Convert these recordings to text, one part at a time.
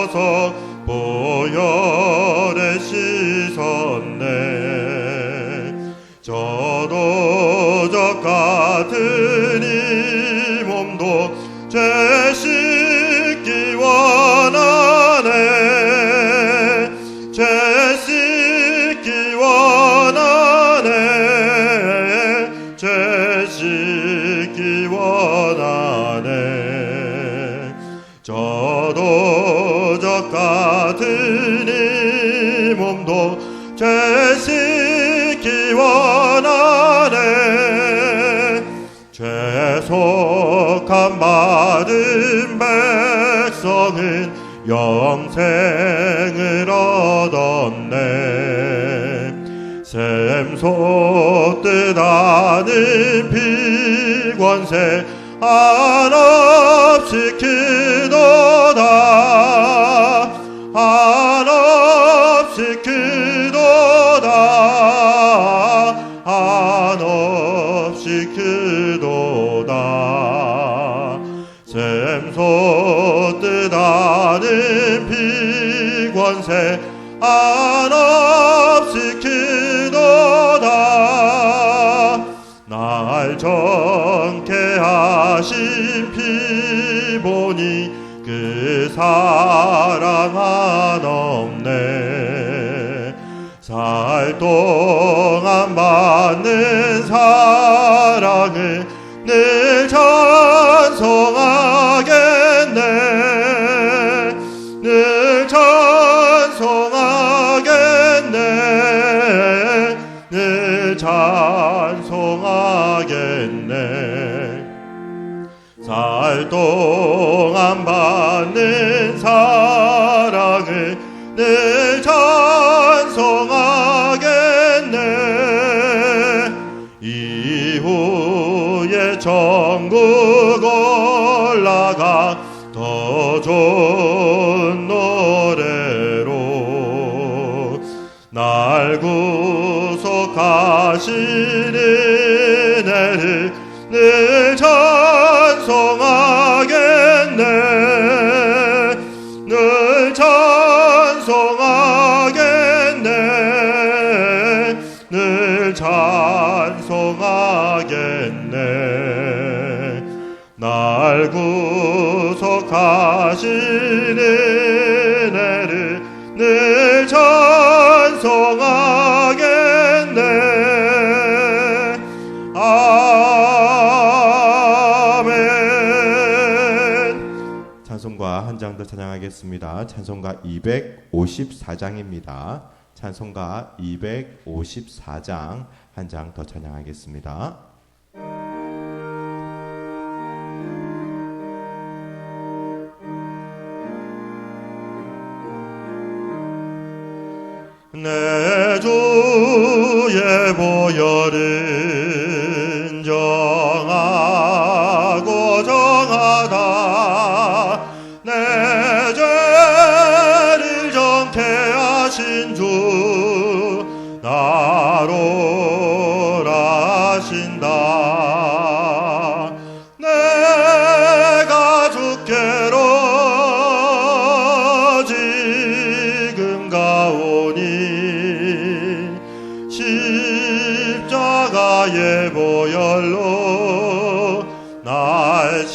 주소서. 보혈에 씻었네. 저도 저 같은 이 몸도 죄 씻기 원하네. 죄 씻기 원하네. 죄 씻기 원하네. 저도 저 같은 이 몸도 죄 씻기 원하네. 죄속함 받은 백성은 영생을 얻었네. 샘솟듯 하는 피권세 한없이 크도다. 한없이 크도다. 한없이 크도다. 샘솟듯 하는 피권세 한없이 크도다. 날 정케 하신 피 보니 그 사랑 한없네. 살 동안 받는 사랑을 늘 찬송하겠네. 늘 찬송하겠네. 늘 찬송하겠네. 살 동안 받는 사랑을 늘 찬송하겠네. 이후에 천국 올라가 더 좋은 노래로 날 구속하신 은혜를 늘 찬송하겠네. 늘 찬송하겠네. 늘 찬송하겠네. 날 구속하신 은혜를 늘 찬송하겠네. 아멘. 찬송가 한 장 더 찬양하겠습니다. 찬송가 254장입니다. 찬송가 254장 한 장 더 찬양하겠습니다. 내 주의 보혈은 정하고 정하다. 내 죄를 정케 하신 주 나로 하신다. 내가 주께로 지금 가오니 십자가의 보혈로 날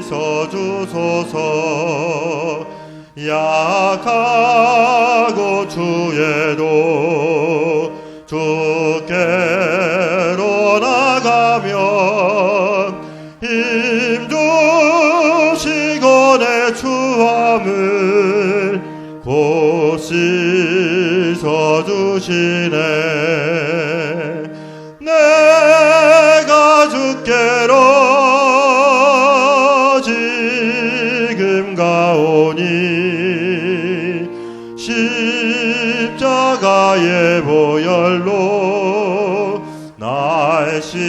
씻어주소서. 약하고 주에도 주께로 나가면 힘주시고 내 추함을 곧 씻어주시네. 내가 주께로 지금 가오니 십자가의 보혈로 날 씻어주소서.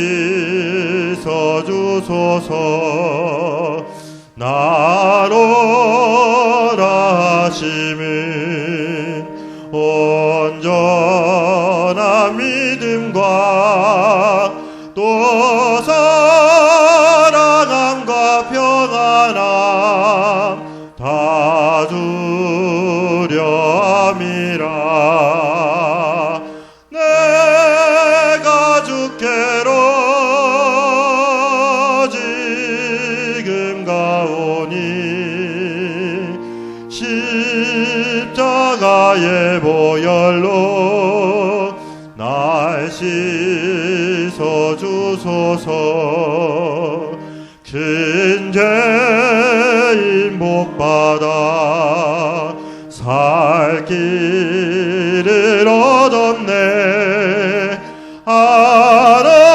나로 하심은 온전한 믿음과 또 사랑함과 평안함 다 십자가의 보혈로 날 씻어주소서. 큰 죄인 복받아 살 길을 얻었네. 한없이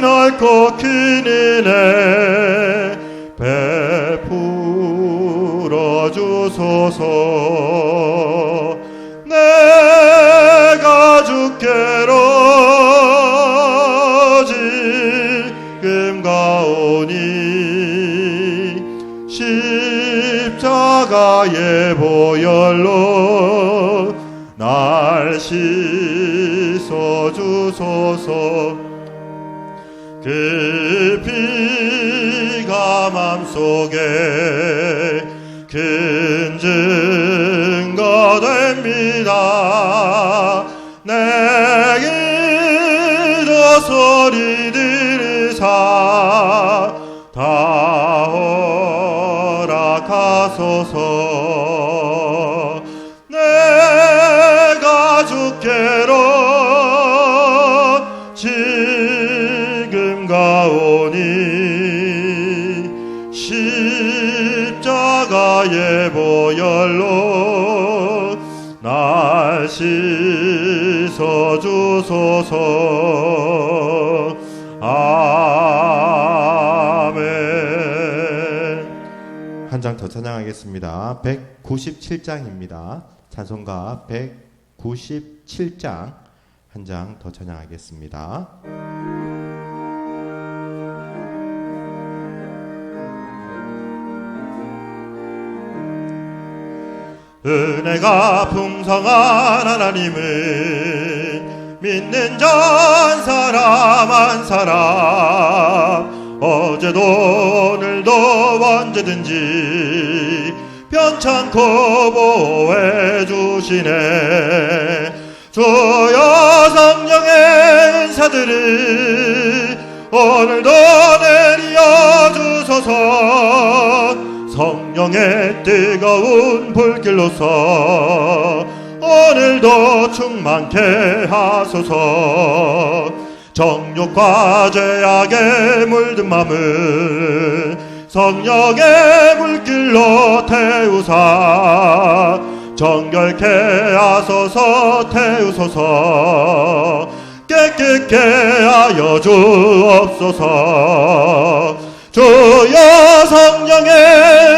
넓고 큰 은혜 베풀어 주소서. 내가 주께로 지금 가오니 십자가의 보혈로 날 씻어주소서. 그 피가 맘속에 큰 증거 됩니다. 내게 더 소리 들으사 다 허락하소서. 내가 주께로 지금 가오니 십자가의 보혈로 날 씻어주소서. 아멘. 한 장 더 찬양하겠습니다. 197장입니다. 찬송가 197장 한 장 더 찬양하겠습니다. 은혜가 풍성한 하나님은 믿는 전 사람 한 사람 어제도 오늘도 언제든지 편찮고 보호해 주시네. 주여 성령의 은사들을 오늘도 내려 주소서. 성령의 뜨거운 불길로서 오늘도 충만케 하소서. 정욕과 죄악에 물든 맘을 성령의 물길로 태우사 정결케 하소서. 태우소서. 깨끗게 하여 주옵소서. 주여 성령의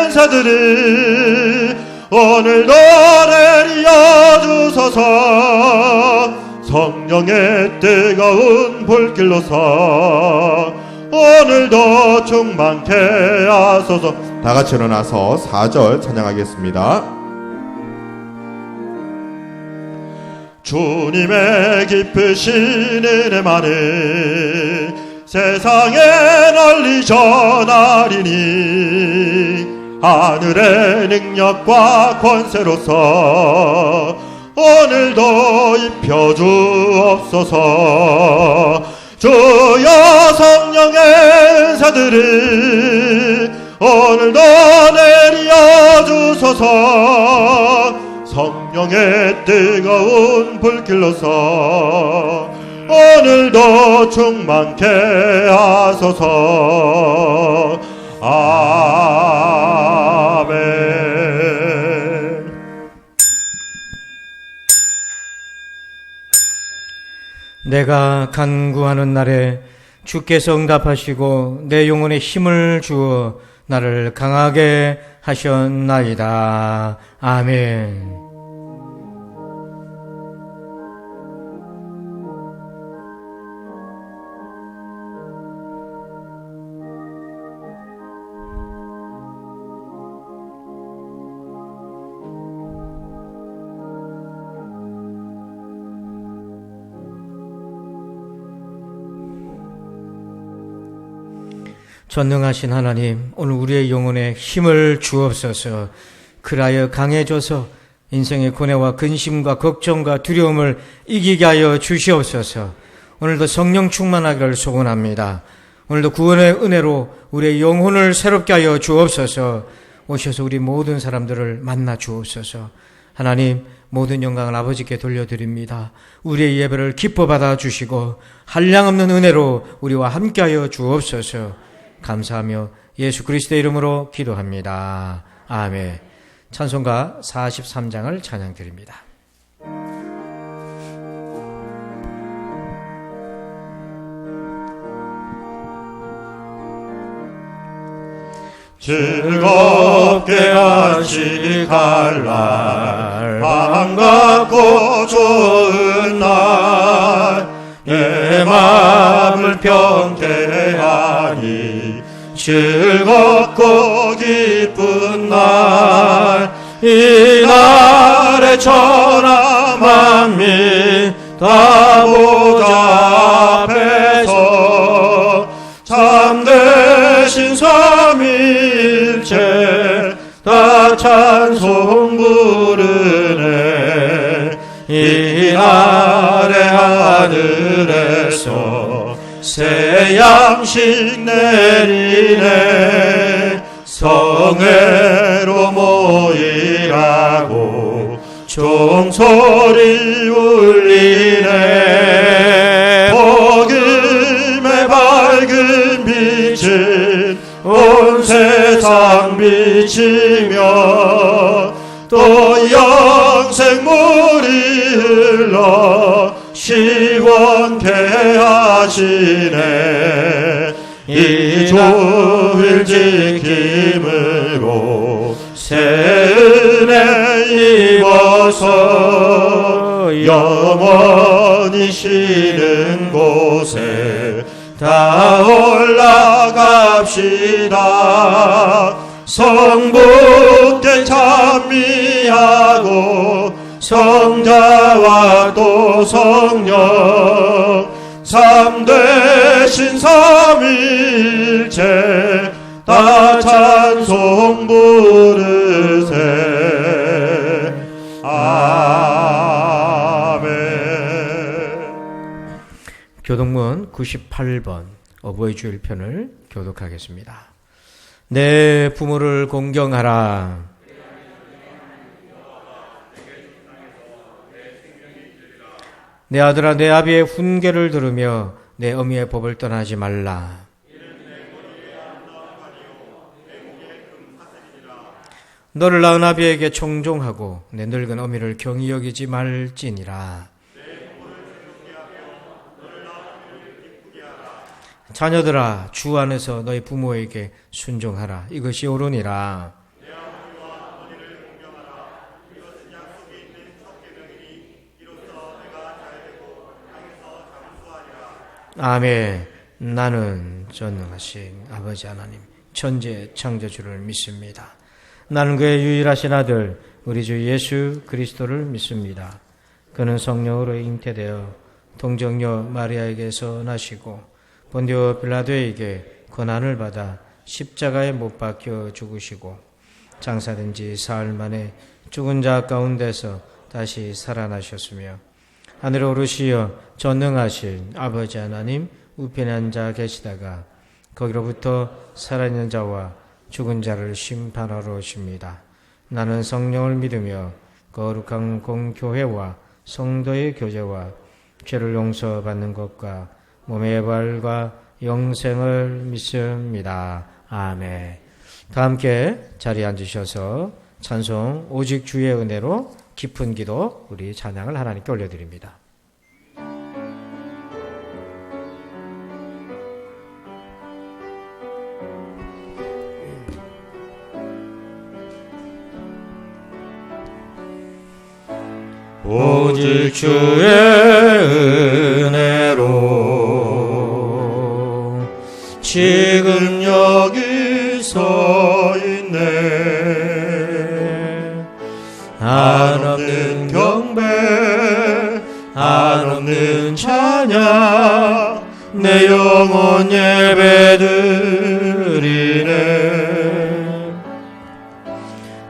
은사들을 오늘도 내려 주소서. 성령의 뜨거운 불길로서 오늘도 충만케 하소서. 다 같이 일어나서 4절 찬양하겠습니다. 주님의 깊으신 은혜만을 세상에 널리 전하리니 하늘의 능력과 권세로서 오늘도 입혀주옵소서. 주여 성령의 은사들을 오늘도 내려 주소서. 성령의 뜨거운 불길로서 오늘도 충만케 하소서. 아멘. 내가 간구하는 날에 주께서 응답하시고 내 영혼에 힘을 주어 나를 강하게 하셨나이다. 아멘. 전능하신 하나님, 오늘 우리의 영혼에 힘을 주옵소서. 그라여 강해져서 인생의 고뇌와 근심과 걱정과 두려움을 이기게 하여 주시옵소서. 오늘도 성령 충만하기를 소원합니다. 오늘도 구원의 은혜로 우리의 영혼을 새롭게 하여 주옵소서. 오셔서 우리 모든 사람들을 만나 주옵소서. 하나님, 모든 영광을 아버지께 돌려드립니다. 우리의 예배를 기뻐 받아주시고 한량없는 은혜로 우리와 함께하여 주옵소서. 감사하며 예수 그리스도의 이름으로 기도합니다. 아멘. 찬송가 43장을 찬양드립니다. 즐겁게 안식할 날, 반갑고 좋은 날, 내 마음을 평대하니 즐겁고 기쁜 날, 이 날에 천하 만민 다 보좌 앞에서 참되신 삼위일체 다 찬송 부르네. 이 날에 하늘에서 새 양식 내리네. 성회로 모이라고 종소리 울리네. 복음의 밝은 빛은 온 세상 비치며 또 영생물이 흘러 시원케 하시네. 이 주일 지킴으로 새 은혜 입어서 영원히 쉬는 곳에 다 올라갑시다. 성부께 찬미하고 성자와 또 성령 참되신 삼위일체 다 찬송 부르세. 아멘. 교동문 98번 어버이 주일 편을 교독하겠습니다. 내 부모를 공경하라. 내 아들아, 내 아비의 훈계를 들으며 내 어미의 법을 떠나지 말라. 너를 낳은 아비에게 청종하고 내 늙은 어미를 경히 여기지 말지니라. 자녀들아, 주 안에서 너희 부모에게 순종하라. 이것이 옳으니라. 아멘. 나는 전능하신 아버지 하나님, 천재 창조주를 믿습니다. 나는 그의 유일하신 아들 우리 주 예수 그리스도를 믿습니다. 그는 성령으로 잉태되어 동정녀 마리아에게서 나시고 본디오 빌라도에게 고난을 받아 십자가에 못 박혀 죽으시고 장사된 지 사흘 만에 죽은 자 가운데서 다시 살아나셨으며 하늘에 오르시어 전능하신 아버지 하나님 우편에 앉아 계시다가 거기로부터 살아있는 자와 죽은 자를 심판하러 오십니다. 나는 성령을 믿으며 거룩한 공교회와 성도의 교제와 죄를 용서받는 것과 몸의 부활과 영생을 믿습니다. 아멘. 다 함께 자리에 앉으셔서 찬송 오직 주의 은혜로 깊은 기도 우리 찬양을 하나님께 올려드립니다. 오직 주의 은혜로 지금 여기 서 있네. 한없는 경배, 한없는 찬양, 내 영혼 예배드리네.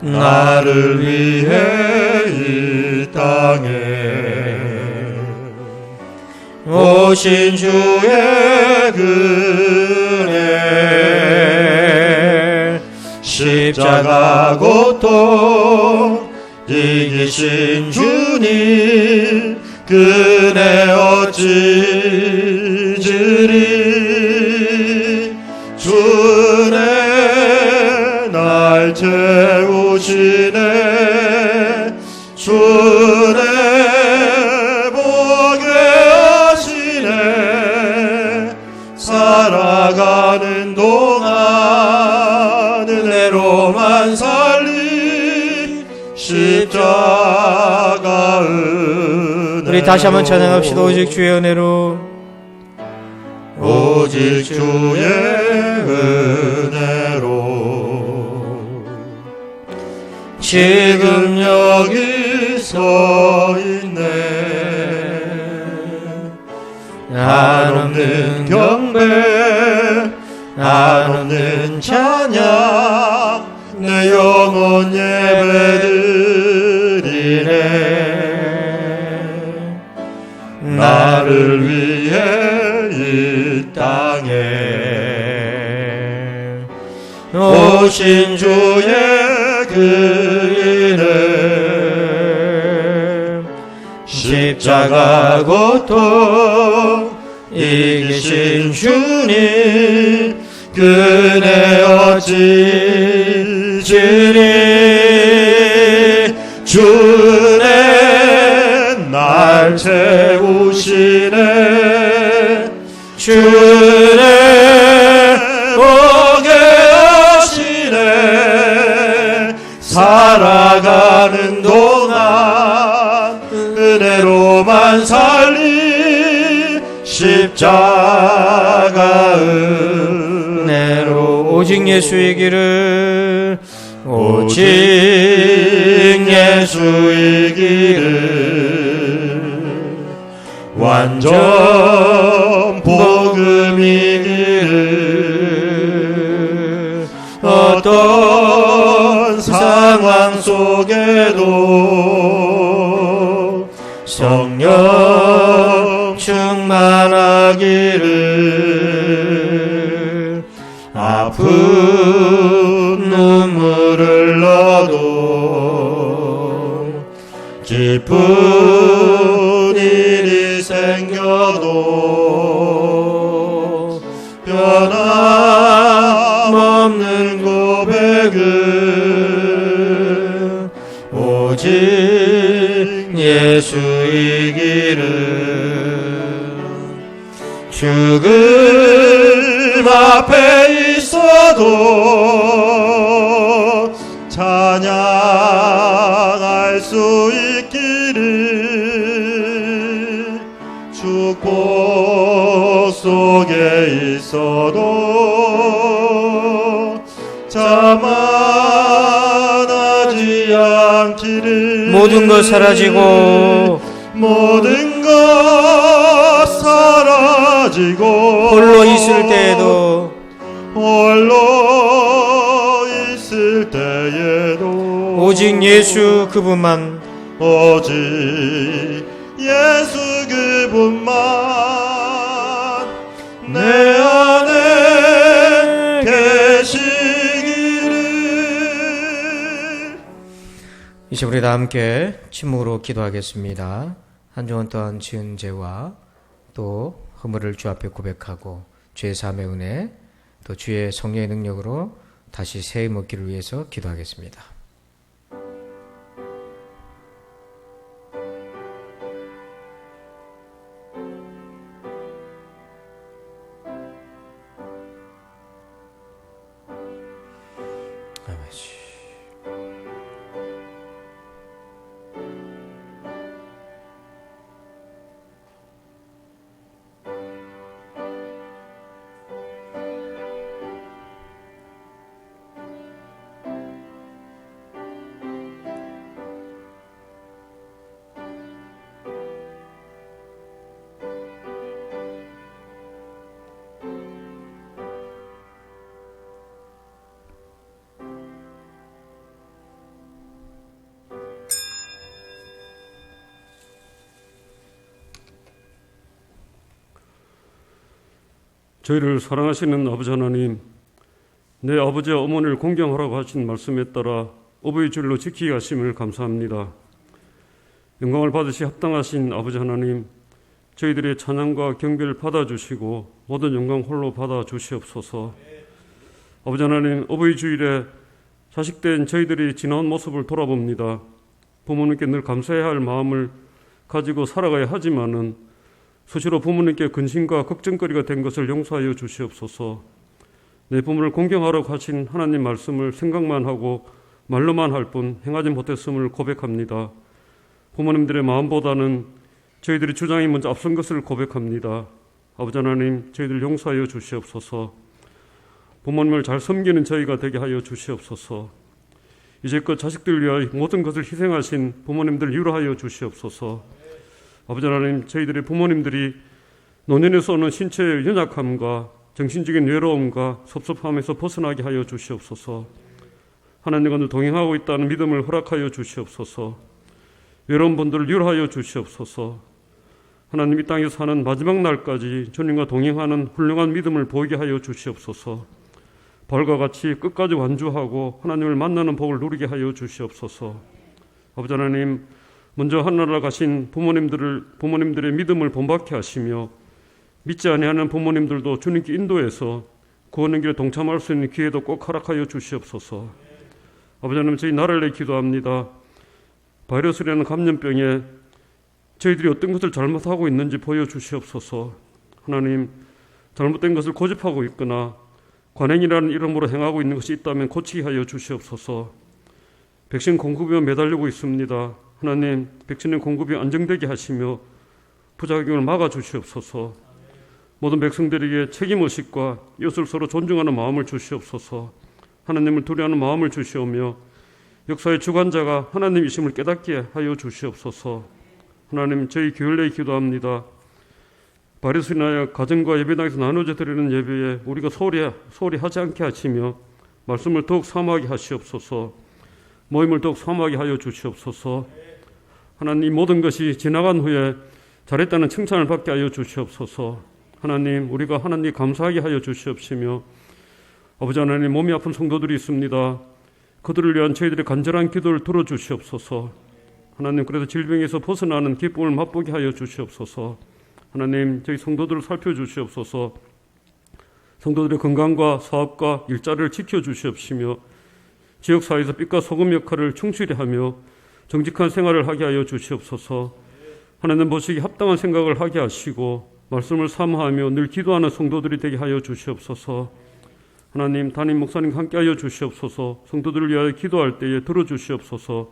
나를 위해 이 땅에 오신 주의 은혜, 십자가의 십자가 고통 이기신 주님 그네 어찌지리 주네 날 채우시네 주네 보게 하시네 살아가는 동안 은혜로만 살리 십자가 은혜 우리 다시 한번 찬양합시다. 오직 주의 은혜로 오직 주의 은혜로 지금 여기 서 있네 한없는 경배 한없는 찬양 내 영혼 예배드리네 나를 위해 이 땅에 오신 주의 그 이름 십자가 고통 이기신 주님 그네 어찌지리 주네 날 채우시네 주네 보게 하시네 살아가는 동안 은혜로만 살리 십자가 은혜로 오직 예수의 길을 오직 예수의 길을 완전 복음의 길을 어떤 상황 속에도 성령 충만하기를 아픈 눈물을 흘러도 기쁜 일이 생겨도 변함없는 고백은 오직 예수의 길은 죽음 앞에 있어도 찬양할 수 있기를 축복 속에 있어도 자만하지 않기를 모든 것 사라지고 모든 것 사라지고 홀로 있을 때에도 홀로 있을 때에도 오직 예수 그분만 오직 예수 그분만 내 안에 계시기를. 이제 우리 다 함께 침묵으로 기도하겠습니다. 한 주간 동안 지은 죄와 또 허물을 주 앞에 고백하고 주의 삶의 은혜 또 주의 성령의 능력으로 다시 새해 먹기를 위해서 기도하겠습니다. 저희를 사랑하시는 아버지 하나님, 내 아버지와 어머니를 공경하라고 하신 말씀에 따라 어버이 주일로 지키게 하심을 감사합니다. 영광을 받으시 합당하신 아버지 하나님, 저희들의 찬양과 경배를 받아주시고 모든 영광 홀로 받아주시옵소서. 아버지 하나님, 어버이 주일에 자식된 저희들이 지나온 모습을 돌아봅니다. 부모님께 늘 감사해야 할 마음을 가지고 살아가야 하지만은 수시로 부모님께 근심과 걱정거리가 된 것을 용서하여 주시옵소서. 내 부모를 공경하라고 하신 하나님 말씀을 생각만 하고 말로만 할 뿐 행하지 못했음을 고백합니다. 부모님들의 마음보다는 저희들의 주장이 먼저 앞선 것을 고백합니다. 아버지 하나님, 저희들 용서하여 주시옵소서. 부모님을 잘 섬기는 저희가 되게 하여 주시옵소서. 이제껏 자식들 위하여 모든 것을 희생하신 부모님들 위로하여 주시옵소서. 아버지 하나님, 저희들의 부모님들이 노년에서 오는 신체의 연약함과 정신적인 외로움과 섭섭함에서 벗어나게 하여 주시옵소서. 하나님과 늘 동행하고 있다는 믿음을 허락하여 주시옵소서. 외로운 분들을 위로하여 주시옵소서. 하나님, 이 땅에서 사는 마지막 날까지 주님과 동행하는 훌륭한 믿음을 보이게 하여 주시옵소서. 벌과 같이 끝까지 완주하고 하나님을 만나는 복을 누리게 하여 주시옵소서. 아버지 하나님, 먼저 하늘나라 가신 부모님들의 믿음을 본받게 하시며 믿지 아니하는 부모님들도 주님께 인도해서 구원의 길에 동참할 수 있는 기회도 꼭 허락하여 주시옵소서. 아버지 하나님, 저희 나라를 위해 기도합니다. 바이러스라는 감염병에 저희들이 어떤 것을 잘못하고 있는지 보여주시옵소서. 하나님, 잘못된 것을 고집하고 있거나 관행이라는 이름으로 행하고 있는 것이 있다면 고치게 하여 주시옵소서. 백신 공급에 매달리고 있습니다. 하나님, 백신의 공급이 안정되게 하시며 부작용을 막아주시옵소서. 모든 백성들에게 책임의식과 이웃을 서로 존중하는 마음을 주시옵소서. 하나님을 두려워하는 마음을 주시오며 역사의 주관자가 하나님이심을 깨닫게 하여 주시옵소서. 하나님, 저희 교회를 위해 기도합니다. 바리스로 인하여 가정과 예배당에서 나누어져 드리는 예배에 우리가 소홀히 하지 않게 하시며 말씀을 더욱 사모하게 하시옵소서. 모임을 더욱 사모하게 하여 주시옵소서. 하나님, 모든 것이 지나간 후에 잘했다는 칭찬을 받게 하여 주시옵소서. 하나님, 우리가 하나님 감사하게 하여 주시옵시며 아버지 하나님, 몸이 아픈 성도들이 있습니다. 그들을 위한 저희들의 간절한 기도를 들어주시옵소서. 하나님, 그래서 질병에서 벗어나는 기쁨을 맛보게 하여 주시옵소서. 하나님, 저희 성도들을 살펴주시옵소서. 성도들의 건강과 사업과 일자리를 지켜주시옵시며 지역사회에서 빛과 소금 역할을 충실히 하며 정직한 생활을 하게 하여 주시옵소서. 하나님 보시기 합당한 생각을 하게 하시고 말씀을 사모하며 늘 기도하는 성도들이 되게 하여 주시옵소서. 하나님, 담임 목사님과 함께 하여 주시옵소서. 성도들을 위하여 기도할 때에 들어주시옵소서.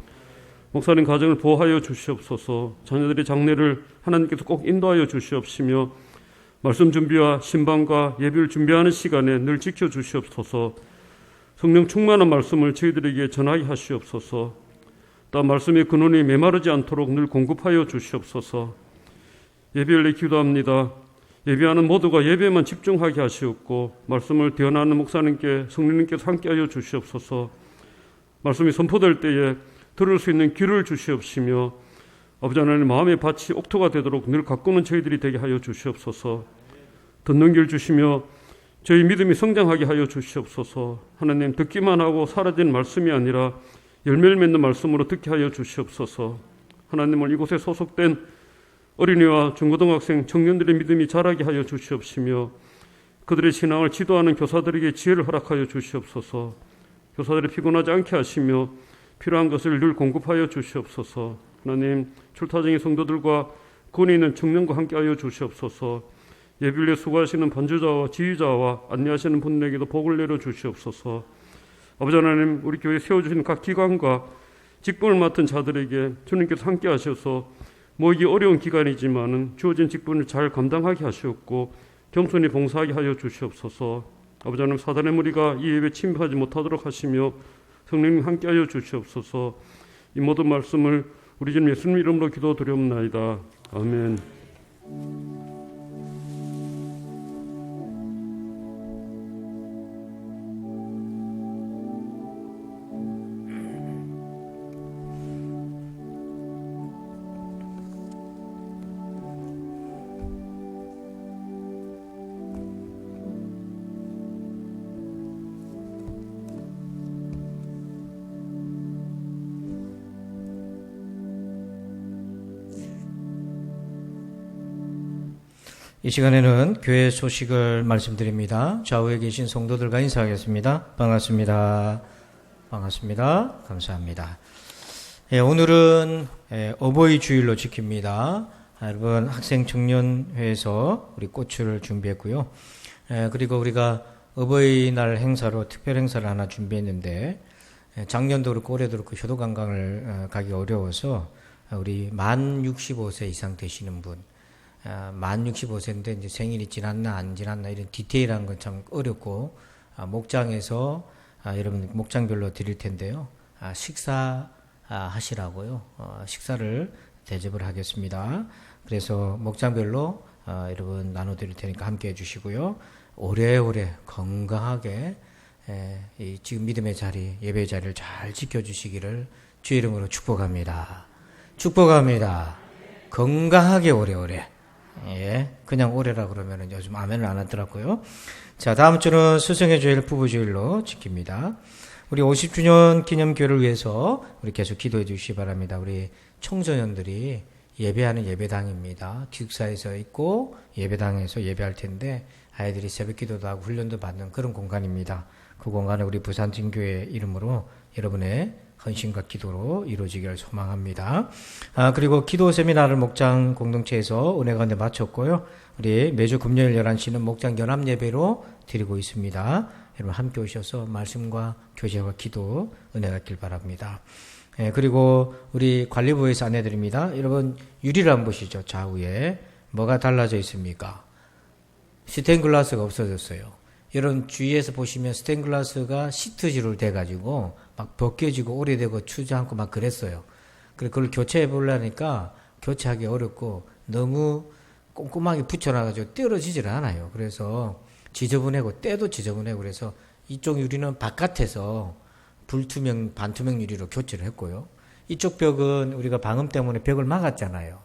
목사님 가정을 보호하여 주시옵소서. 자녀들의 장래를 하나님께서 꼭 인도하여 주시옵시며 말씀 준비와 신방과 예배를 준비하는 시간에 늘 지켜주시옵소서. 성령 충만한 말씀을 저희들에게 전하게 하시옵소서. 또 말씀의 근원이 메마르지 않도록 늘 공급하여 주시옵소서. 예배를 위해 기도합니다. 예배하는 모두가 예배에만 집중하게 하시옵고 말씀을 대언하는 목사님께 성령님께서 함께하여 주시옵소서. 말씀이 선포될 때에 들을 수 있는 귀를 주시옵시며 아버지 하나님, 마음의 밭이 옥토가 되도록 늘 가꾸는 저희들이 되게 하여 주시옵소서. 듣는 길 주시며 저희 믿음이 성장하게 하여 주시옵소서. 하나님, 듣기만 하고 사라진 말씀이 아니라 열매를 맺는 말씀으로 듣게 하여 주시옵소서. 하나님을 이곳에 소속된 어린이와 중고등학생, 청년들의 믿음이 자라게 하여 주시옵시며 그들의 신앙을 지도하는 교사들에게 지혜를 허락하여 주시옵소서. 교사들이 피곤하지 않게 하시며 필요한 것을 늘 공급하여 주시옵소서. 하나님, 출타적인 성도들과 권위 있는 청년과 함께하여 주시옵소서. 예비를 위해 수고하시는 반주자와 지휘자와 안내하시는 분들에게도 복을 내려 주시옵소서. 아버지 하나님, 우리 교회에 세워주신 각 기관과 직분을 맡은 자들에게 주님께서 함께 하셔서 모이기 어려운 기간이지만 주어진 직분을 잘 감당하게 하시옵고 겸손히 봉사하게 하여 주시옵소서. 아버지 하나님, 사단의 무리가 이 예배에 침입하지 못하도록 하시며 성령님 함께 하여 주시옵소서. 이 모든 말씀을 우리 주님 예수님 이름으로 기도드리옵나이다. 아멘. 이 시간에는 교회 소식을 말씀드립니다. 좌우에 계신 성도들과 인사하겠습니다. 반갑습니다. 반갑습니다. 감사합니다. 오늘은 어버이 주일로 지킵니다. 여러분 학생 청년회에서 우리 꽃을 준비했고요. 그리고 우리가 어버이날 행사로 특별 행사를 하나 준비했는데 작년도 그렇고 올해도 그렇고 효도관광을 가기 어려워서 우리 만 65세 이상 되시는 분, 만 65세인데 이제 생일이 지났나 안 지났나 이런 디테일한 건 참 어렵고 목장에서 여러분 목장별로 드릴 텐데요. 식사 하시라고요. 식사를 대접을 하겠습니다. 그래서 목장별로 여러분 나눠드릴 테니까 함께 해주시고요. 오래오래 건강하게 이 지금 믿음의 자리, 예배의 자리를 잘 지켜주시기를 주의 이름으로 축복합니다. 축복합니다. 건강하게 오래오래. 그냥 오래라 그러면 요즘 아멘을 안 하더라고요. 자, 다음 주는 스승의 주일, 부부 주일로 지킵니다. 우리 50주년 기념교회를 위해서 우리 계속 기도해 주시기 바랍니다. 우리 청소년들이 예배하는 예배당입니다. 기숙사에서 있고 예배당에서 예배할 텐데 아이들이 새벽 기도도 하고 훈련도 받는 그런 공간입니다. 그 공간을 우리 부산진교회 이름으로 여러분의 헌신과 기도로 이루어지기를 소망합니다. 그리고 기도 세미나를 목장 공동체에서 은혜 가운데 마쳤고요. 우리 매주 금요일 11시는 목장 연합 예배로 드리고 있습니다. 여러분 함께 오셔서 말씀과 교제와 기도 은혜 갖길 바랍니다. 그리고 우리 관리부에서 안내드립니다. 여러분 유리를 한번 보시죠. 좌우에 뭐가 달라져 있습니까? 스테인글라스가 없어졌어요. 여러분 주위에서 보시면 스테인글라스가 시트지로 돼가지고 막 벗겨지고 오래되고 추지 않고 막 그랬어요. 그래서 그걸 교체해 보려니까 교체하기 어렵고 너무 꼼꼼하게 붙여놔가지고 떼어지질 않아요. 그래서 지저분하고 때도 지저분하고 그래서 이쪽 유리는 바깥에서 불투명 반투명 유리로 교체를 했고요. 이쪽 벽은 우리가 방음 때문에 벽을 막았잖아요.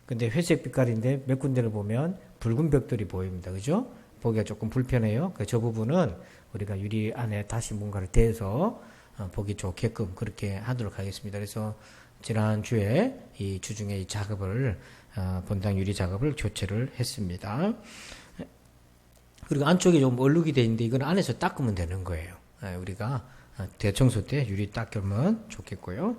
근데 회색 빛깔인데 몇 군데를 보면 붉은 벽들이 보입니다. 그죠? 보기가 조금 불편해요. 저 부분은 우리가 유리 안에 다시 뭔가를 대서 보기 좋게끔 그렇게 하도록 하겠습니다. 그래서 지난주에 이 주중에 이 작업을 본당 유리 작업을 교체를 했습니다. 그리고 안쪽에 좀 얼룩이 돼 있는데 이건 안에서 닦으면 되는 거예요. 우리가 대청소 때 유리 닦으면 좋겠고요.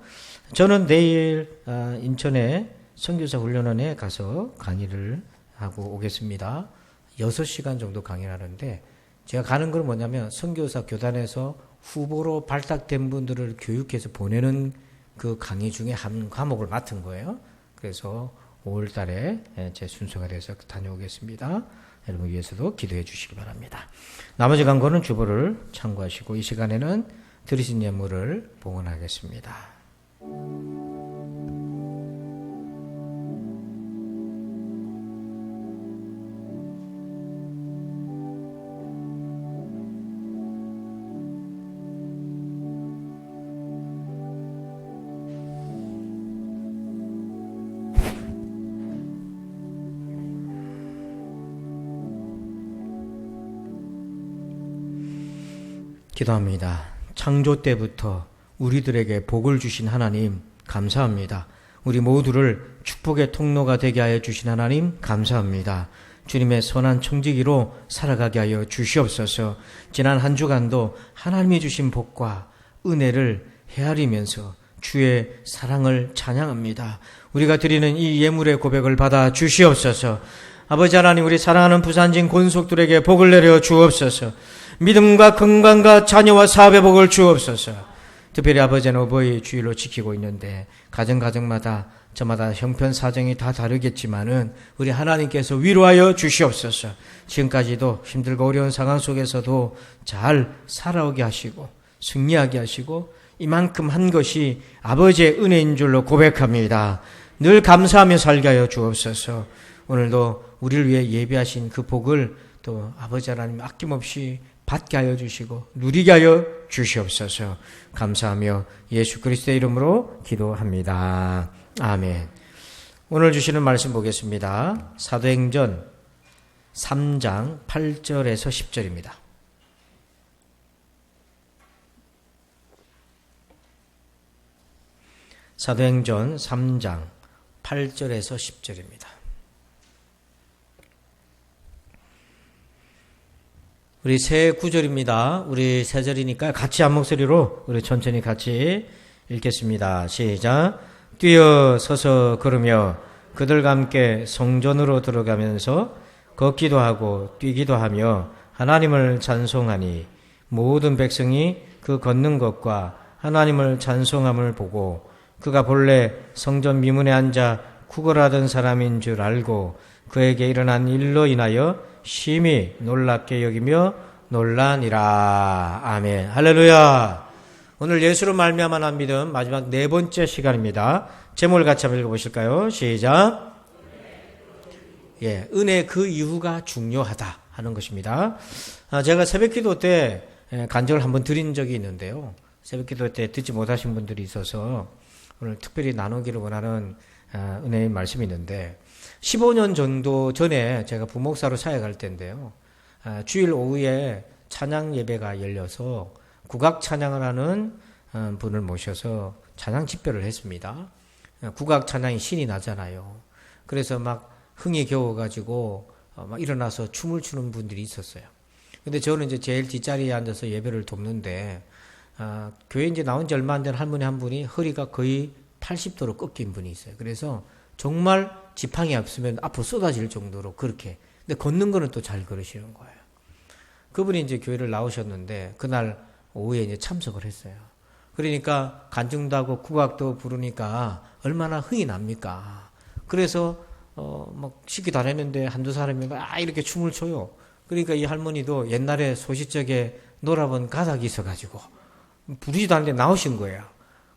저는 내일 인천에 선교사 훈련원에 가서 강의를 하고 오겠습니다. 6시간 정도 강의를 하는데 제가 가는 건 뭐냐면 선교사 교단에서 후보로 발탁된 분들을 교육해서 보내는 그 강의 중에 한 과목을 맡은 거예요. 그래서 5월 달에 제 순서가 돼서 다녀오겠습니다. 여러분 위해서도 기도해 주시기 바랍니다. 나머지 강권은 주보를 참고하시고 이 시간에는 드리신 예물을 봉헌하겠습니다. 기도합니다. 창조 때부터 우리들에게 복을 주신 하나님 감사합니다. 우리 모두를 축복의 통로가 되게 하여 주신 하나님 감사합니다. 주님의 선한 청지기로 살아가게 하여 주시옵소서. 지난 한 주간도 하나님이 주신 복과 은혜를 헤아리면서 주의 사랑을 찬양합니다. 우리가 드리는 이 예물의 고백을 받아 주시옵소서. 아버지 하나님, 우리 사랑하는 부산진 권속들에게 복을 내려 주옵소서. 믿음과 건강과 자녀와 사업의 복을 주옵소서. 특별히 아버지는 어버이 주일로 지키고 있는데 가정마다 저마다 형편사정이 다 다르겠지만은 우리 하나님께서 위로하여 주시옵소서. 지금까지도 힘들고 어려운 상황 속에서도 잘 살아오게 하시고 승리하게 하시고 이만큼 한 것이 아버지의 은혜인 줄로 고백합니다. 늘 감사하며 살게 하여 주옵소서. 오늘도 우리를 위해 예비하신 그 복을 또 아버지 하나님 아낌없이 받게 하여 주시고 누리게 하여 주시옵소서. 감사하며 예수 그리스도의 이름으로 기도합니다. 아멘. 오늘 주시는 말씀 보겠습니다. 사도행전 3장 8절에서 10절입니다. 사도행전 3장 8절에서 10절입니다. 우리 새 구절입니다. 우리 새 절이니까 같이 한 목소리로 우리 천천히 같이 읽겠습니다. 시작. 뛰어 서서 걸으며 그들과 함께 성전으로 들어가면서 걷기도 하고 뛰기도 하며 하나님을 찬송하니 모든 백성이 그 걷는 것과 하나님을 찬송함을 보고 그가 본래 성전 미문에 앉아 구걸하던 사람인 줄 알고 그에게 일어난 일로 인하여 심히 놀랍게 여기며 놀라니라. 아멘. 할렐루야. 오늘 예수로 말미암아 난 믿음 마지막 네 번째 시간입니다. 제목을 같이 한번 읽어보실까요? 시작. 은혜 그 이유가 중요하다 하는 것입니다. 제가 새벽기도 때 간증을 한번 드린 적이 있는데요. 새벽기도 때 듣지 못하신 분들이 있어서 오늘 특별히 나누기를 원하는 은혜의 말씀이 있는데 15년 정도 전에 제가 부목사로 사역할 때인데요. 주일 오후에 찬양 예배가 열려서 국악 찬양을 하는 분을 모셔서 찬양 집회를 했습니다. 국악 찬양이 신이 나잖아요. 그래서 막 흥이 겨워가지고 막 일어나서 춤을 추는 분들이 있었어요. 근데 저는 이제 제일 뒷자리에 앉아서 예배를 돕는데 교회 이제 나온 지 얼마 안 된 할머니 한 분이 허리가 거의 80도로 꺾인 분이 있어요. 그래서 정말 지팡이 없으면 앞으로 쏟아질 정도로 그렇게. 근데 걷는 거는 또 잘 걸으시는 거예요. 그분이 이제 교회를 나오셨는데 그날 오후에 이제 참석을 했어요. 그러니까 간증도 하고 국악도 부르니까 얼마나 흥이 납니까? 그래서 막 시키도 안 했는데 한두 사람이 이렇게 춤을 춰요. 그러니까 이 할머니도 옛날에 소시적에 놀아본 가닥이 있어가지고 부르지도 않는데 나오신 거예요.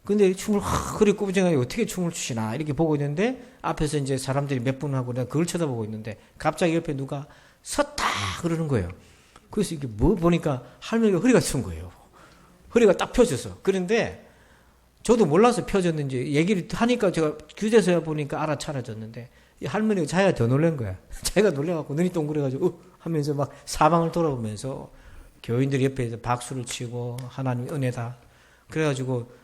근데 춤을 그리 꾸부정하게 어떻게 춤을 추시나 이렇게 보고 있는데 앞에서 이제 사람들이 몇 분 하고 내가 그걸 쳐다보고 있는데 갑자기 옆에 누가 섰다 그러는 거예요. 그래서 이게 뭐 보니까 할머니가 허리가 쓴 거예요. 허리가 딱 펴졌어. 그런데 저도 몰라서 펴졌는지 얘기를 하니까 제가 규제서 보니까 알아차려졌는데 이 할머니가 자기가 더 놀란 거야. 자기가 놀래갖고 눈이 동그래가지고 하면서 막 사방을 돌아보면서 교인들이 옆에서 박수를 치고 하나님 은혜다. 그래가지고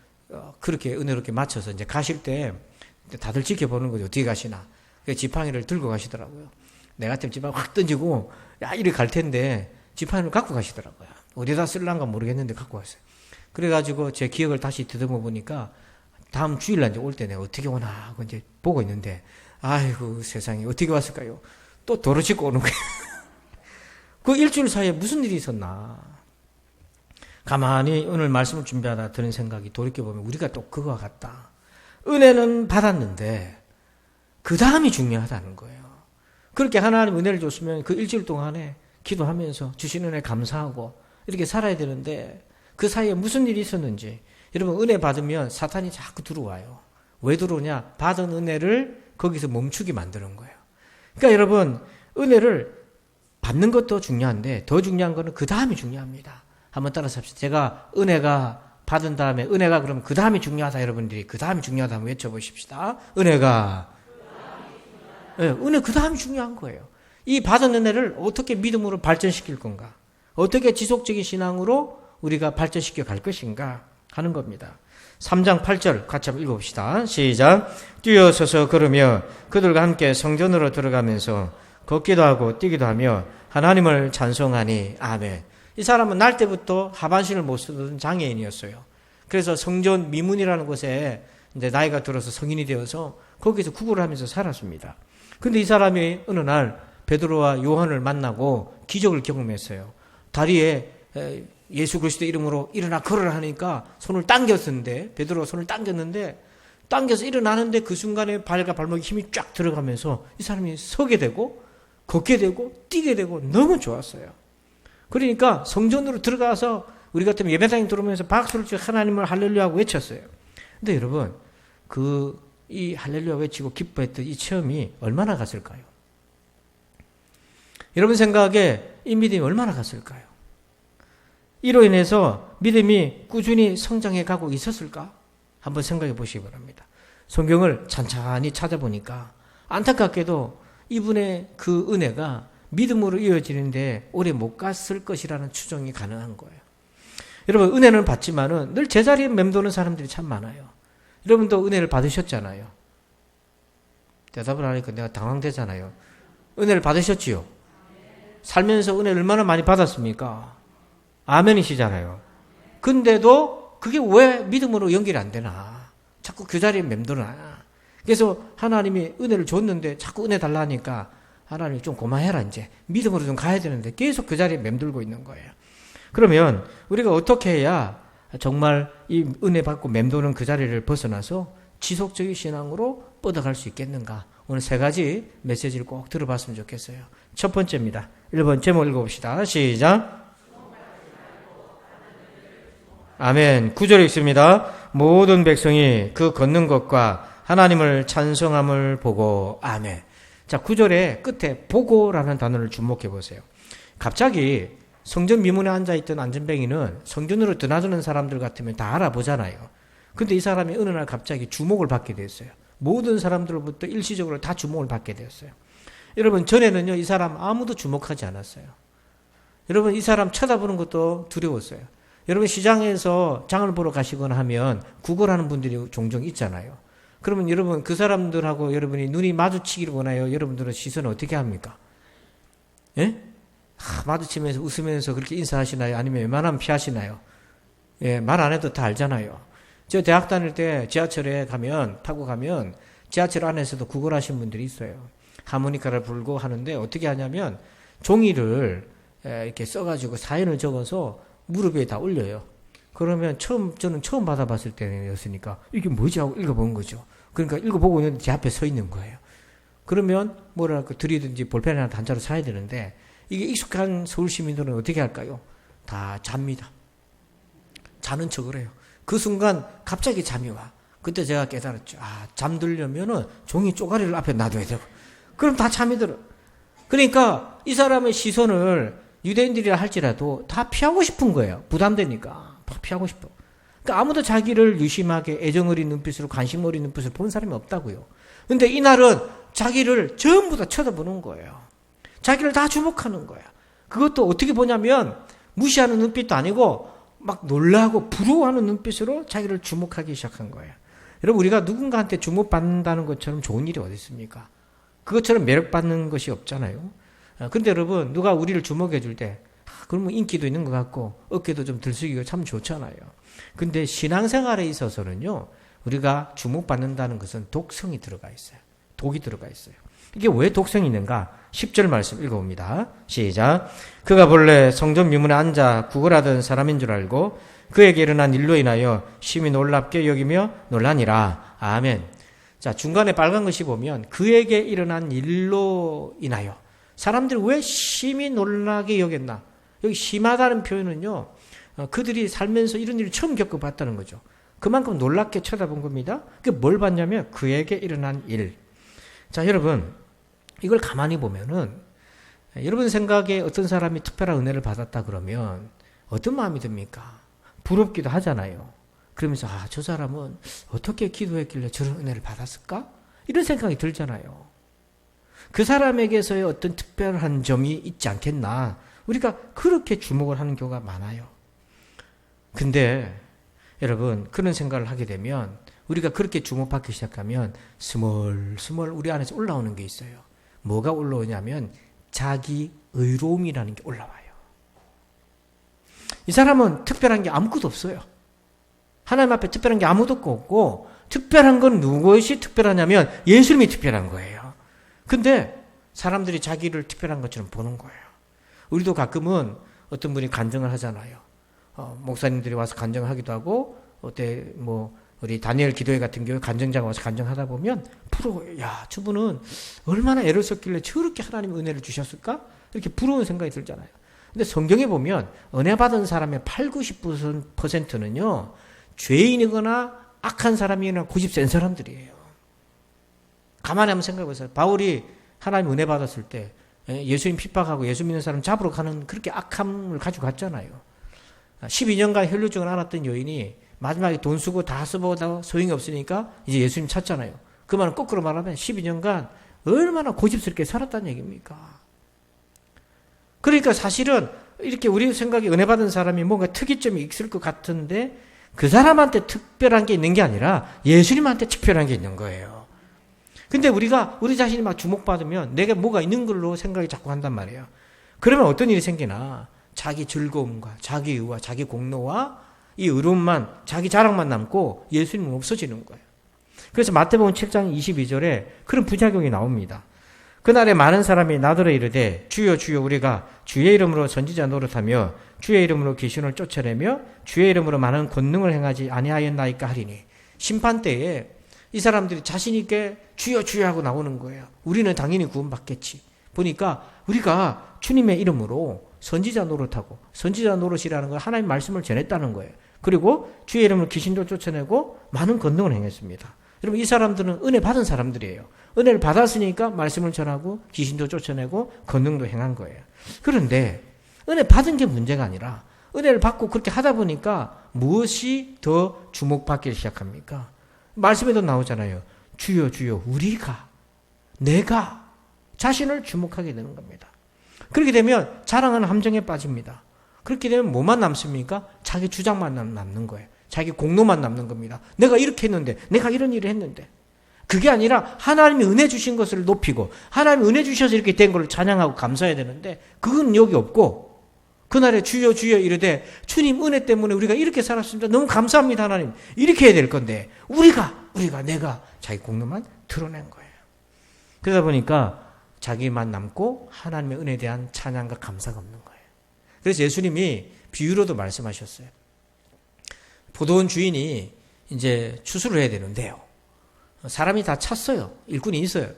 그렇게 은혜롭게 맞춰서 이제 가실 때 다들 지켜보는 거죠. 어떻게 가시나. 지팡이를 들고 가시더라고요. 내 같으면 지팡이 확 던지고 이리 갈 텐데 지팡이를 갖고 가시더라고요. 어디다 쓸란가 모르겠는데 갖고 갔어요. 그래가지고 제 기억을 다시 더듬어 보니까 다음 주일날 이제 올 때 내가 어떻게 오나 하고 이제 보고 있는데 아이고 세상에 어떻게 왔을까요? 또 도로 짚고 오는 거예요. 그 일주일 사이에 무슨 일이 있었나. 가만히 오늘 말씀을 준비하다 드는 생각이 돌이켜보면 우리가 또 그거와 같다. 은혜는 받았는데 그 다음이 중요하다는 거예요. 그렇게 하나님 은혜를 줬으면 그 일주일 동안에 기도하면서 주신 은혜 감사하고 이렇게 살아야 되는데 그 사이에 무슨 일이 있었는지. 여러분 은혜 받으면 사탄이 자꾸 들어와요. 왜 들어오냐? 받은 은혜를 거기서 멈추게 만드는 거예요. 그러니까 여러분 은혜를 받는 것도 중요한데 더 중요한 거는 그 다음이 중요합니다. 한번 따라서 합시다. 제가 은혜가 받은 다음에 은혜가 그럼 그 다음이 중요하다. 여러분들이 그 다음이 중요하다 한번 외쳐보십시다. 은혜가 은혜 그 다음이 중요한 거예요. 이 받은 은혜를 어떻게 믿음으로 발전시킬 건가? 어떻게 지속적인 신앙으로 우리가 발전시켜 갈 것인가 하는 겁니다. 3장 8절 같이 한번 읽어봅시다. 시작. 뛰어서서 걸으며 그들과 함께 성전으로 들어가면서 걷기도 하고 뛰기도 하며 하나님을 찬송하니. 아멘. 이 사람은 날 때부터 하반신을 못 쓰던 장애인이었어요. 그래서 성전 미문이라는 곳에 이제 나이가 들어서 성인이 되어서 거기서 구걸을 하면서 살았습니다. 근데 이 사람이 어느 날 베드로와 요한을 만나고 기적을 경험했어요. 다리에 예수 그리스도 이름으로 일어나 걸으라 하니까 손을 당겼는데 베드로가 손을 당겼는데 당겨서 일어나는데 그 순간에 발과 발목에 힘이 쫙 들어가면서 이 사람이 서게 되고 걷게 되고 뛰게 되고 너무 좋았어요. 그러니까 성전으로 들어가서 우리 같으면 예배당에 들어오면서 박수를 치고 하나님을 할렐루야 하고 외쳤어요. 근데 여러분 이 할렐루야 외치고 기뻐했던 이 체험이 얼마나 갔을까요? 여러분 생각에 이 믿음이 얼마나 갔을까요? 이로 인해서 믿음이 꾸준히 성장해 가고 있었을까? 한번 생각해 보시기 바랍니다. 성경을 찬찬히 찾아보니까 안타깝게도 이분의 그 은혜가 믿음으로 이어지는데 오래 못 갔을 것이라는 추정이 가능한 거예요. 여러분 은혜는 받지만은 늘 제자리에 맴도는 사람들이 참 많아요. 여러분도 은혜를 받으셨잖아요. 대답을 하니까 내가 당황되잖아요. 은혜를 받으셨지요? 살면서 은혜를 얼마나 많이 받았습니까? 아멘이시잖아요. 근데도 그게 왜 믿음으로 연결이 안 되나? 자꾸 그 자리에 맴돌아. 그래서 하나님이 은혜를 줬는데 자꾸 은혜 달라 하니까 하나님 좀 그만해라 이제. 믿음으로 좀 가야 되는데 계속 그 자리에 맴돌고 있는 거예요. 그러면 우리가 어떻게 해야 정말 이 은혜 받고 맴도는 그 자리를 벗어나서 지속적인 신앙으로 뻗어갈 수 있겠는가? 오늘 세 가지 메시지를 꼭 들어봤으면 좋겠어요. 첫 번째입니다. 1번 제목 읽어봅시다. 시작. 아멘. 9절 읽습니다. 모든 백성이 그 걷는 것과 하나님을 찬송함을 보고 아멘. 자, 9절의 끝에 보고라는 단어를 주목해 보세요. 갑자기 성전 미문에 앉아있던 안전뱅이는 성전으로 드나드는 사람들 같으면 다 알아보잖아요. 근데 이 사람이 어느 날 갑자기 주목을 받게 됐어요. 모든 사람들로부터 일시적으로 다 주목을 받게 되었어요. 여러분, 전에는요, 이 사람 아무도 주목하지 않았어요. 여러분, 이 사람 쳐다보는 것도 두려웠어요. 여러분, 시장에서 장을 보러 가시거나 하면 구걸하는 분들이 종종 있잖아요. 그러면 여러분, 그 사람들하고 여러분이 눈이 마주치기를 원하여 여러분들은 시선을 어떻게 합니까? 예? 마주치면서 웃으면서 그렇게 인사하시나요? 아니면 웬만하면 피하시나요? 예, 말 안 해도 다 알잖아요. 저 대학 다닐 때 지하철에 타고 가면 지하철 안에서도 구걸하시는 분들이 있어요. 하모니카를 불고 하는데 어떻게 하냐면 종이를 이렇게 써가지고 사연을 적어서 무릎 위에 다 올려요. 그러면 저는 처음 받아봤을 때였으니까 이게 뭐지 하고 읽어본 거죠. 그러니까 읽어보고 있는데 제 앞에 서 있는 거예요. 그러면 뭐랄까 드리든지 볼펜이나 단자로 사야 되는데 이게 익숙한 서울 시민들은 어떻게 할까요? 다 잡니다. 자는 척을 해요. 그 순간 갑자기 잠이 와. 그때 제가 깨달았죠. 잠들려면은 종이 쪼가리를 앞에 놔둬야 되고. 그럼 다 잠이 들어. 그러니까 이 사람의 시선을 유대인들이라 할지라도 다 피하고 싶은 거예요. 부담되니까. 피하고 싶어. 그러니까 아무도 자기를 유심하게 애정 어린 눈빛으로 관심 어린 눈빛으로 보는 사람이 없다고요. 근데 이날은 자기를 전부 다 쳐다보는 거예요. 자기를 다 주목하는 거야. 그것도 어떻게 보냐면 무시하는 눈빛도 아니고 막 놀라고 부러워하는 눈빛으로 자기를 주목하기 시작한 거예요. 여러분, 우리가 누군가한테 주목받는다는 것처럼 좋은 일이 어디 있습니까? 그것처럼 매력받는 것이 없잖아요. 근데 여러분, 누가 우리를 주목해 줄 때 그러면 인기도 있는 것 같고 어깨도 좀 들썩이고 참 좋잖아요. 근데 신앙생활에 있어서는요, 우리가 주목받는다는 것은 독성이 들어가 있어요. 독이 들어가 있어요. 이게 왜 독성이 있는가? 10절 말씀 읽어봅니다. 시작. 그가 본래 성전 미문에 앉아 구걸하던 사람인 줄 알고 그에게 일어난 일로 인하여 심히 놀랍게 여기며 놀라니라. 아멘. 자, 중간에 빨간 것이 보면 그에게 일어난 일로 인하여. 사람들이 왜 심히 놀라게 여겼나? 여기 심하다는 표현은요, 그들이 살면서 이런 일을 처음 겪어봤다는 거죠. 그만큼 놀랍게 쳐다본 겁니다. 그게 뭘 봤냐면 그에게 일어난 일. 자, 여러분, 이걸 가만히 보면은 여러분 생각에 어떤 사람이 특별한 은혜를 받았다 그러면 어떤 마음이 듭니까? 부럽기도 하잖아요. 그러면서 저 사람은 어떻게 기도했길래 저런 은혜를 받았을까? 이런 생각이 들잖아요. 그 사람에게서의 어떤 특별한 점이 있지 않겠나? 우리가 그렇게 주목을 하는 경우가 많아요. 근데 여러분, 그런 생각을 하게 되면 우리가 그렇게 주목받기 시작하면 스멀스멀 우리 안에서 올라오는 게 있어요. 뭐가 올라오냐면 자기 의로움이라는 게 올라와요. 이 사람은 특별한 게 아무것도 없어요. 하나님 앞에 특별한 게 아무것도 없고 특별한 건 무엇이 특별하냐면 예수님이 특별한 거예요. 근데 사람들이 자기를 특별한 것처럼 보는 거예요. 우리도 가끔은 어떤 분이 간증을 하잖아요. 목사님들이 와서 간증을 하기도 하고 우리 다니엘 기도회 같은 경우에 간증자가 와서 간증하다 보면 부러워요. 야, 저분은 얼마나 애를 썼길래 저렇게 하나님 은혜를 주셨을까? 이렇게 부러운 생각이 들잖아요. 근데 성경에 보면 은혜 받은 사람의 80~90%는요 죄인이거나 악한 사람이거나 고집 센 사람들이에요. 가만히 한번 생각해 보세요. 바울이 하나님 은혜 받았을 때 예수님 핍박하고 예수 믿는 사람 잡으러 가는 그렇게 악함을 가지고 갔잖아요. 12년간 혈루증을 앓았던 여인이 마지막에 돈 쓰고 다 써보다 소용이 없으니까 이제 예수님 찾잖아요. 그 말은 거꾸로 말하면 12년간 얼마나 고집스럽게 살았다는 얘기입니까? 그러니까 사실은 이렇게 우리 생각에 은혜 받은 사람이 뭔가 특이점이 있을 것 같은데 그 사람한테 특별한 게 있는 게 아니라 예수님한테 특별한 게 있는 거예요. 근데 우리가 우리 자신이 막 주목받으면 내가 뭐가 있는 걸로 생각이 자꾸 한단 말이에요. 그러면 어떤 일이 생기나? 자기 즐거움과 자기 의와 자기 공로와 이 의로움만, 자기 자랑만 남고 예수님은 없어지는 거예요. 그래서 마태복음 7장 22절에 그런 부작용이 나옵니다. 그날에 많은 사람이 나더러 이르되 주여 주여 우리가 주의 이름으로 선지자 노릇하며 주의 이름으로 귀신을 쫓아내며 주의 이름으로 많은 권능을 행하지 아니하였나이까 하리니, 심판 때에 이 사람들이 자신 있게 주여 주여 하고 나오는 거예요. 우리는 당연히 구원받겠지. 보니까 우리가 주님의 이름으로 선지자 노릇하고, 선지자 노릇이라는 건 하나님 말씀을 전했다는 거예요. 그리고 주의 이름으로 귀신도 쫓아내고 많은 권능을 행했습니다. 여러분, 이 사람들은 은혜 받은 사람들이에요. 은혜를 받았으니까 말씀을 전하고 귀신도 쫓아내고 권능도 행한 거예요. 그런데 은혜 받은 게 문제가 아니라 은혜를 받고 그렇게 하다 보니까 무엇이 더 주목받기 시작합니까? 말씀에도 나오잖아요. 주여 주여 우리가, 내가 자신을 주목하게 되는 겁니다. 그렇게 되면 자랑하는 함정에 빠집니다. 그렇게 되면 뭐만 남습니까? 자기 주장만 남는 거예요. 자기 공로만 남는 겁니다. 내가 이렇게 했는데, 내가 이런 일을 했는데. 그게 아니라 하나님이 은혜 주신 것을 높이고 하나님이 은혜 주셔서 이렇게 된 것을 찬양하고 감사해야 되는데, 그건 여기 없고 그날에 주여 주여 이르되 주님 은혜 때문에 우리가 이렇게 살았습니다. 너무 감사합니다 하나님. 이렇게 해야 될 건데 내가 자기 공로만 드러낸 거예요. 그러다 보니까 자기만 남고 하나님의 은혜에 대한 찬양과 감사가 없는 거예요. 그래서 예수님이 비유로도 말씀하셨어요. 포도원 주인이 이제 추수를 해야 되는데요. 사람이 다 찼어요. 일꾼이 있어요.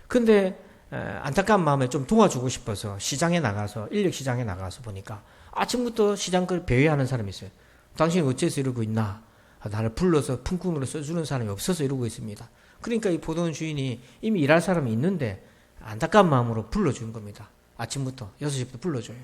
근데 안타까운 마음에 좀 도와주고 싶어서 시장에 나가서, 인력 시장에 나가서 보니까 아침부터 시장걸 배회하는 사람이 있어요. 당신 어째서 이러고 있나? 나를 불러서 품꾼으로 써주는 사람이 없어서 이러고 있습니다. 그러니까 이 포도원 주인이 이미 일할 사람이 있는데 안타까운 마음으로 불러주는 겁니다. 아침부터 6시부터 불러줘요.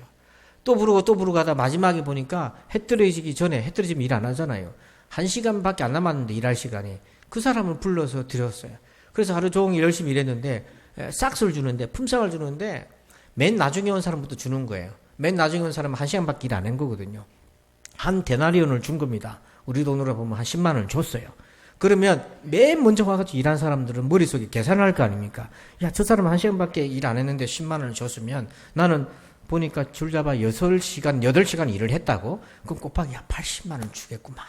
또 부르고 하다 마지막에 보니까 해 떨어지기 전에, 해 떨어지면 일 안 하잖아요. 1시간밖에 안 남았는데 일할 시간이. 그 사람을 불러서 드렸어요. 그래서 하루 종일 열심히 일했는데 싹스를 주는데, 품삯을 주는데 맨 나중에 온 사람부터 주는 거예요. 맨 나중에 온 사람은 1시간밖에 일 안 한 거거든요. 한 데나리온을 준 겁니다. 우리 돈으로 보면 한 10만 원을 줬어요. 그러면 맨 먼저 와가지고 일한 사람들은 머릿속에 계산을 할 거 아닙니까? 야, 저 사람은 1시간밖에 일 안 했는데 10만 원을 줬으면 나는 보니까 줄 잡아 6시간, 8시간 일을 했다고? 그럼 곱하기 80만 원 주겠구만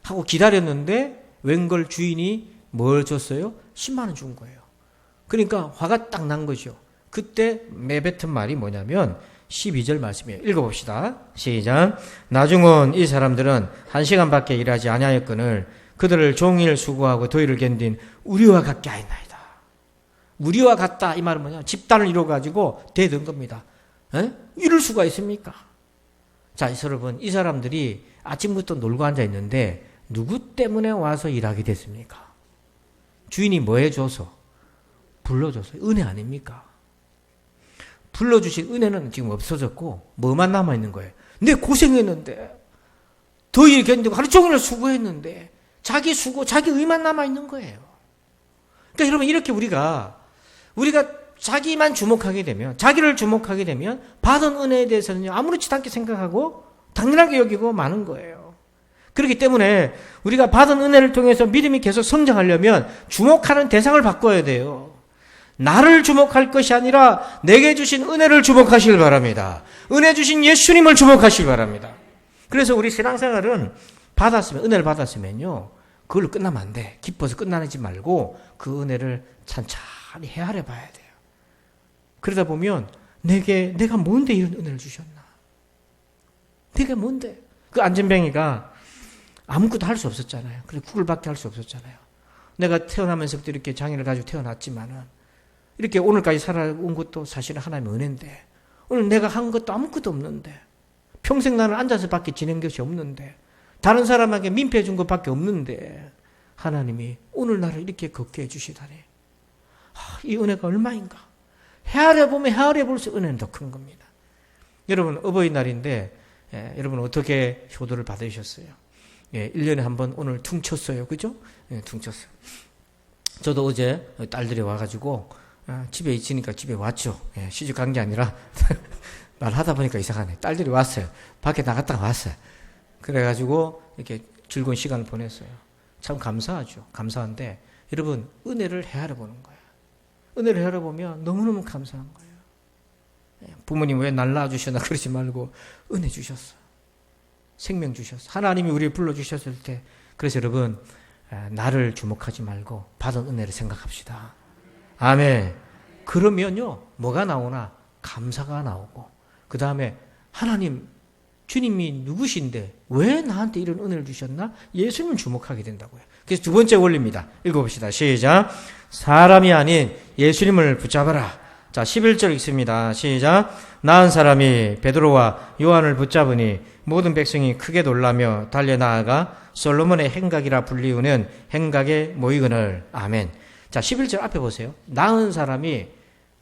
하고 기다렸는데 웬걸 주인이 뭘 줬어요? 10만 원 준 거예요. 그러니까 화가 딱 난 거죠. 그때 내뱉은 말이 뭐냐면 12절 말씀이에요. 읽어봅시다. 시작. 나중은 이 사람들은 1시간밖에 일하지 아니하였거늘 그들을 종일 수고하고 더위를 견딘 우리와 같게 하였나이다. 우리와 같다 이 말은 뭐냐? 집단을 이루어가지고 대든 겁니다. 이럴 수가 있습니까? 자, 여러분, 이 사람들이 아침부터 놀고 앉아 있는데 누구 때문에 와서 일하게 됐습니까? 주인이 뭐 해줘서? 불러줘서. 은혜 아닙니까? 불러주신 은혜는 지금 없어졌고 뭐만 남아있는 거예요? 내 고생했는데, 더위 견디고 하루 종일 수고했는데 자기 수고, 자기 의만 남아있는 거예요. 그러니까 여러분, 이렇게 우리가 자기만 주목하게 되면, 자기를 주목하게 되면 받은 은혜에 대해서는 아무렇지도 않게 생각하고 당연하게 여기고 마는 거예요. 그렇기 때문에 우리가 받은 은혜를 통해서 믿음이 계속 성장하려면 주목하는 대상을 바꿔야 돼요. 나를 주목할 것이 아니라 내게 주신 은혜를 주목하시길 바랍니다. 은혜 주신 예수님을 주목하시길 바랍니다. 그래서 우리 신앙생활은 은혜를 받았으면요, 그걸로 끝나면 안 돼. 기뻐서 끝나지 말고 그 은혜를 찬찬히 헤아려 봐야 돼요. 그러다 보면 내가 뭔데 이런 은혜를 주셨나? 내가 뭔데? 그 안전뱅이가 아무것도 할 수 없었잖아요. 그래서 구걸밖에 할 수 없었잖아요. 내가 태어나면서부터 이렇게 장애를 가지고 태어났지만은 이렇게 오늘까지 살아온 것도 사실은 하나님의 은혜인데, 오늘 내가 한 것도 아무것도 없는데, 평생 나는 앉아서 밖에 지낸 것이 없는데, 다른 사람에게 민폐해 준 것밖에 없는데 하나님이 오늘 나를 이렇게 걷게 해주시다니, 이 은혜가 얼마인가? 헤아려 보면 헤아려 볼수록 은혜는 더 큰 겁니다. 여러분, 어버이날인데 여러분 어떻게 효도를 받으셨어요? 1년에 한 번 오늘 퉁쳤어요. 그죠? 퉁쳤어요. 저도 어제 딸들이 와가지고 집에 있으니까 집에 왔죠. 시집 간 게 아니라 말하다 보니까 이상하네. 딸들이 왔어요. 밖에 나갔다가 왔어요. 그래가지고 이렇게 즐거운 시간을 보냈어요. 참 감사하죠. 감사한데 여러분, 은혜를 헤아려 보는 거예요. 은혜를 헤아려 보면 너무너무 감사한 거예요. 부모님 왜 날 낳아주셨나 그러지 말고 은혜 주셨어. 생명 주셨어. 하나님이 우리를 불러주셨을 때. 그래서 여러분, 나를 주목하지 말고 받은 은혜를 생각합시다. 아멘. 그러면요, 뭐가 나오나? 감사가 나오고, 그 다음에 하나님, 주님이 누구신데 왜 나한테 이런 은혜를 주셨나? 예수님을 주목하게 된다고요. 그래서 두 번째 원리입니다. 읽어봅시다. 시작. 사람이 아닌 예수님을 붙잡아라. 자, 11절 읽습니다. 시작. 나은 사람이 베드로와 요한을 붙잡으니 모든 백성이 크게 놀라며 달려나아가 솔로몬의 행각이라 불리우는 행각에 모이거늘. 아멘. 자, 11절 앞에 보세요. 나은 사람이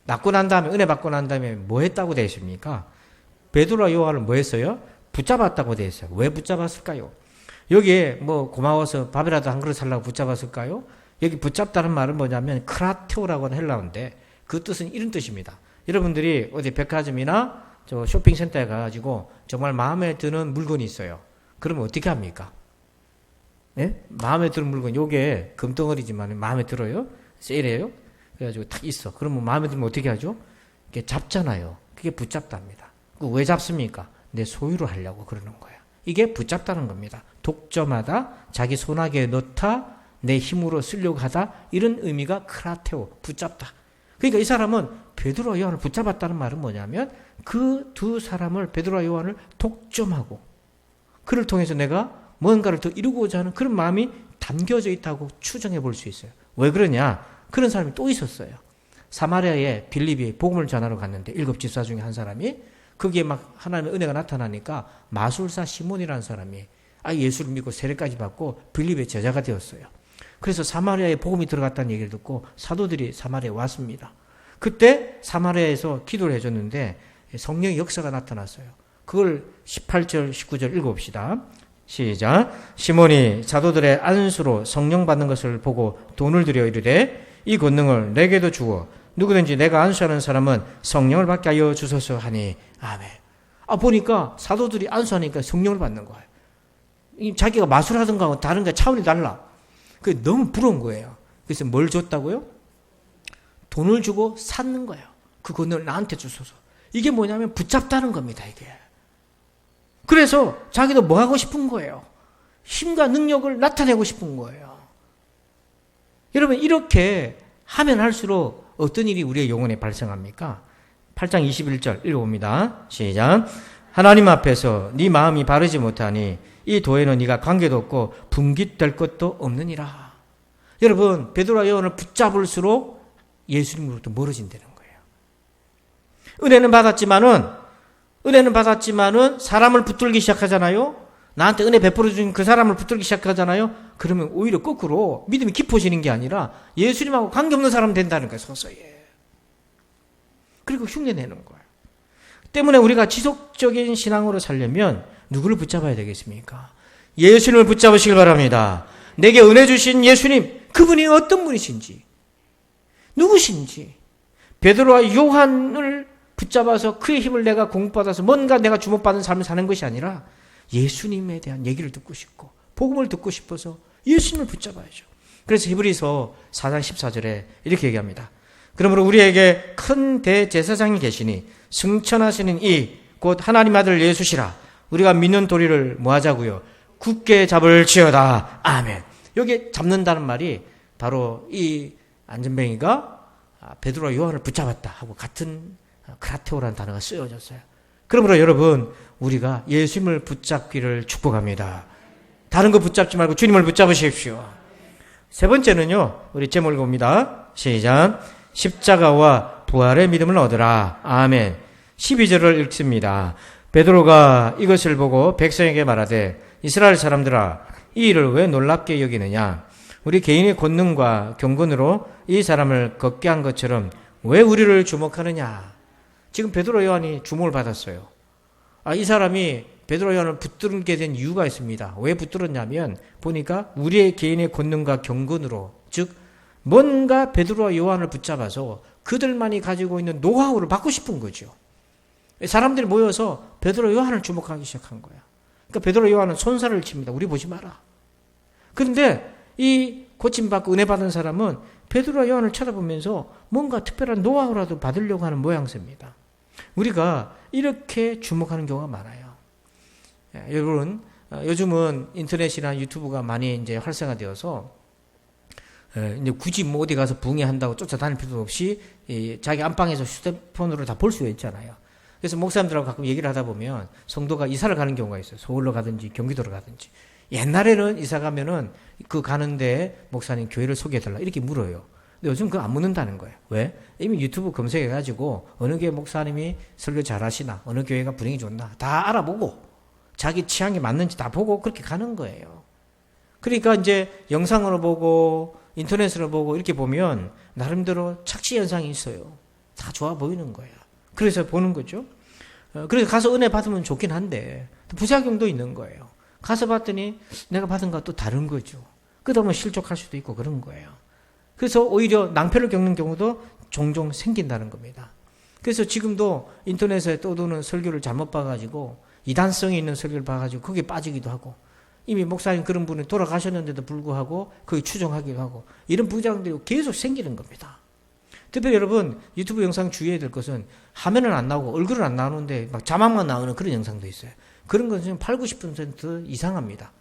낳고 난 다음에, 은혜 받고 난 다음에 뭐 했다고 되어 있습니까? 베드로와 요한을 뭐 했어요? 붙잡았다고 되어 있어요. 왜 붙잡았을까요? 여기에 뭐 고마워서 밥이라도 한 그릇 살라고 붙잡았을까요? 여기 붙잡다는 말은 뭐냐면 크라테오라고 하는 헬라어인데 그 뜻은 이런 뜻입니다. 여러분들이 어디 백화점이나 저 쇼핑센터에 가가지고 정말 마음에 드는 물건이 있어요. 그러면 어떻게 합니까? 네? 마음에 드는 물건, 요게 금덩어리지만 마음에 들어요? 세일해요? 그래가지고 탁 있어. 그러면 마음에 들면 어떻게 하죠? 이렇게 잡잖아요. 그게 붙잡답니다. 왜 잡습니까? 내 소유로 하려고 그러는 거야. 이게 붙잡다는 겁니다. 독점하다, 자기 손아귀에 넣다, 내 힘으로 쓰려고 하다, 이런 의미가 크라테오, 붙잡다. 그러니까 이 사람은 베드로와 요한을 붙잡았다는 말은 뭐냐면 그 두 사람을, 베드로와 요한을 독점하고 그를 통해서 내가 뭔가를 더 이루고자 하는 그런 마음이 담겨져 있다고 추정해 볼 수 있어요. 왜 그러냐? 그런 사람이 또 있었어요. 사마리아에 빌립이 복음을 전하러 갔는데 7 집사 중에 한 사람이 거기에 막 하나님의 은혜가 나타나니까 마술사 시몬이라는 사람이 예수를 믿고 세례까지 받고 빌립의 제자가 되었어요. 그래서 사마리아에 복음이 들어갔다는 얘기를 듣고 사도들이 사마리아에 왔습니다. 그때 사마리아에서 기도를 해줬는데 성령의 역사가 나타났어요. 그걸 18절, 19절 읽어봅시다. 시작. 시몬이 사도들의 안수로 성령 받는 것을 보고 돈을 들여 이르되 이 권능을 내게도 주어 누구든지 내가 안수하는 사람은 성령을 받게 하여 주소서 하니. 아멘. 보니까 사도들이 안수하니까 성령을 받는 거예요. 자기가 마술하던가 다른 게 차원이 달라. 그게 너무 부러운 거예요. 그래서 뭘 줬다고요? 돈을 주고 샀는 거예요. 그 권능을 나한테 주소서. 이게 뭐냐면 붙잡다는 겁니다, 이게. 그래서 자기도 뭐 하고 싶은 거예요? 힘과 능력을 나타내고 싶은 거예요. 여러분, 이렇게 하면 할수록 어떤 일이 우리의 영혼에 발생합니까? 8장 21절 읽어봅니다. 시작. 하나님 앞에서 네 마음이 바르지 못하니 이 도에는 네가 관계도 없고 분깃될 것도 없느니라. 여러분, 베드로와 요한을 붙잡을수록 예수님으로부터 멀어진다는 거예요. 은혜는 받았지만은 사람을 붙들기 시작하잖아요. 나한테 은혜 베풀어 준 그 사람을 붙들기 시작하잖아요. 그러면 오히려 거꾸로 믿음이 깊어지는 게 아니라 예수님하고 관계없는 사람 된다는 거예요, 서서히. 그리고 흉내내는 거예요. 때문에 우리가 지속적인 신앙으로 살려면 누구를 붙잡아야 되겠습니까? 예수님을 붙잡으시길 바랍니다. 내게 은혜 주신 예수님, 그분이 어떤 분이신지, 누구신지, 베드로와 요한을 붙잡아서 그의 힘을 내가 공급받아서 뭔가 내가 주목받은 삶을 사는 것이 아니라 예수님에 대한 얘기를 듣고 싶고 복음을 듣고 싶어서 예수님을 붙잡아야죠. 그래서 히브리서 4장 14절에 이렇게 얘기합니다. 그러므로 우리에게 큰 대제사장이 계시니 승천하시는 이 곧 하나님 아들 예수시라. 우리가 믿는 도리를 뭐 하자고요? 굳게 잡을지어다. 아멘. 여기 잡는다는 말이 바로 이 안전뱅이가 베드로와 요한을 붙잡았다 하고 같은 크라테오라는 단어가 쓰여졌어요. 그러므로 여러분, 우리가 예수님을 붙잡기를 축복합니다. 다른 거 붙잡지 말고 주님을 붙잡으십시오. 세 번째는요, 우리 제목을 봅니다. 시작. 십자가와 부활의 믿음을 얻으라. 아멘. 12절을 읽습니다. 베드로가 이것을 보고 백성에게 말하되 이스라엘 사람들아, 이 일을 왜 놀랍게 여기느냐? 우리 개인의 권능과 경건으로 이 사람을 걷게 한 것처럼 왜 우리를 주목하느냐? 지금 베드로 요한이 주목을 받았어요. 이 사람이 베드로 요한을 붙들게 된 이유가 있습니다. 왜 붙들었냐면 보니까 우리의 개인의 권능과 경건으로, 즉 뭔가 베드로와 요한을 붙잡아서 그들만이 가지고 있는 노하우를 받고 싶은 거죠. 사람들이 모여서 베드로 요한을 주목하기 시작한 거야. 그러니까 베드로 요한은 손살을 칩니다. 우리 보지 마라. 그런데 이 고침받고 은혜 받은 사람은 베드로와 요한을 쳐다보면서 뭔가 특별한 노하우라도 받으려고 하는 모양새입니다. 우리가 이렇게 주목하는 경우가 많아요. 여러분, 요즘은 인터넷이나 유튜브가 많이 이제 활성화되어서 이제 굳이 뭐 어디 가서 붕해한다고 쫓아다닐 필요도 없이 자기 안방에서 휴대폰으로 다 볼 수가 있잖아요. 그래서 목사님들하고 가끔 얘기를 하다 보면 성도가 이사를 가는 경우가 있어요. 서울로 가든지 경기도로 가든지. 옛날에는 이사 가면은 그 가는데 목사님 교회를 소개해달라 이렇게 물어요. 근데 요즘 그거 안 묻는다는 거예요. 왜? 이미 유튜브 검색해가지고 어느 교회 목사님이 설교 잘하시나, 어느 교회가 분위기 좋나 다 알아보고 자기 취향에 맞는지 다 보고 그렇게 가는 거예요. 그러니까 이제 영상으로 보고 인터넷으로 보고 이렇게 보면 나름대로 착시 현상이 있어요. 다 좋아 보이는 거예요. 그래서 보는 거죠. 그래서 가서 은혜 받으면 좋긴 한데 부작용도 있는 거예요. 가서 봤더니 내가 받은 것과 또 다른 거죠. 그러다 보면 실족할 수도 있고 그런 거예요. 그래서 오히려 낭패를 겪는 경우도 종종 생긴다는 겁니다. 그래서 지금도 인터넷에 떠도는 설교를 잘못 봐가지고 이단성이 있는 설교를 봐가지고 거기에 빠지기도 하고 이미 목사님 그런 분이 돌아가셨는데도 불구하고 거기 추종하기도 하고 이런 부작용들이 계속 생기는 겁니다. 특별히 여러분 유튜브 영상 주의해야 될 것은 화면은 안 나오고 얼굴은 안 나오는데 막 자막만 나오는 그런 영상도 있어요. 그런 것은 80~90% 이상합니다.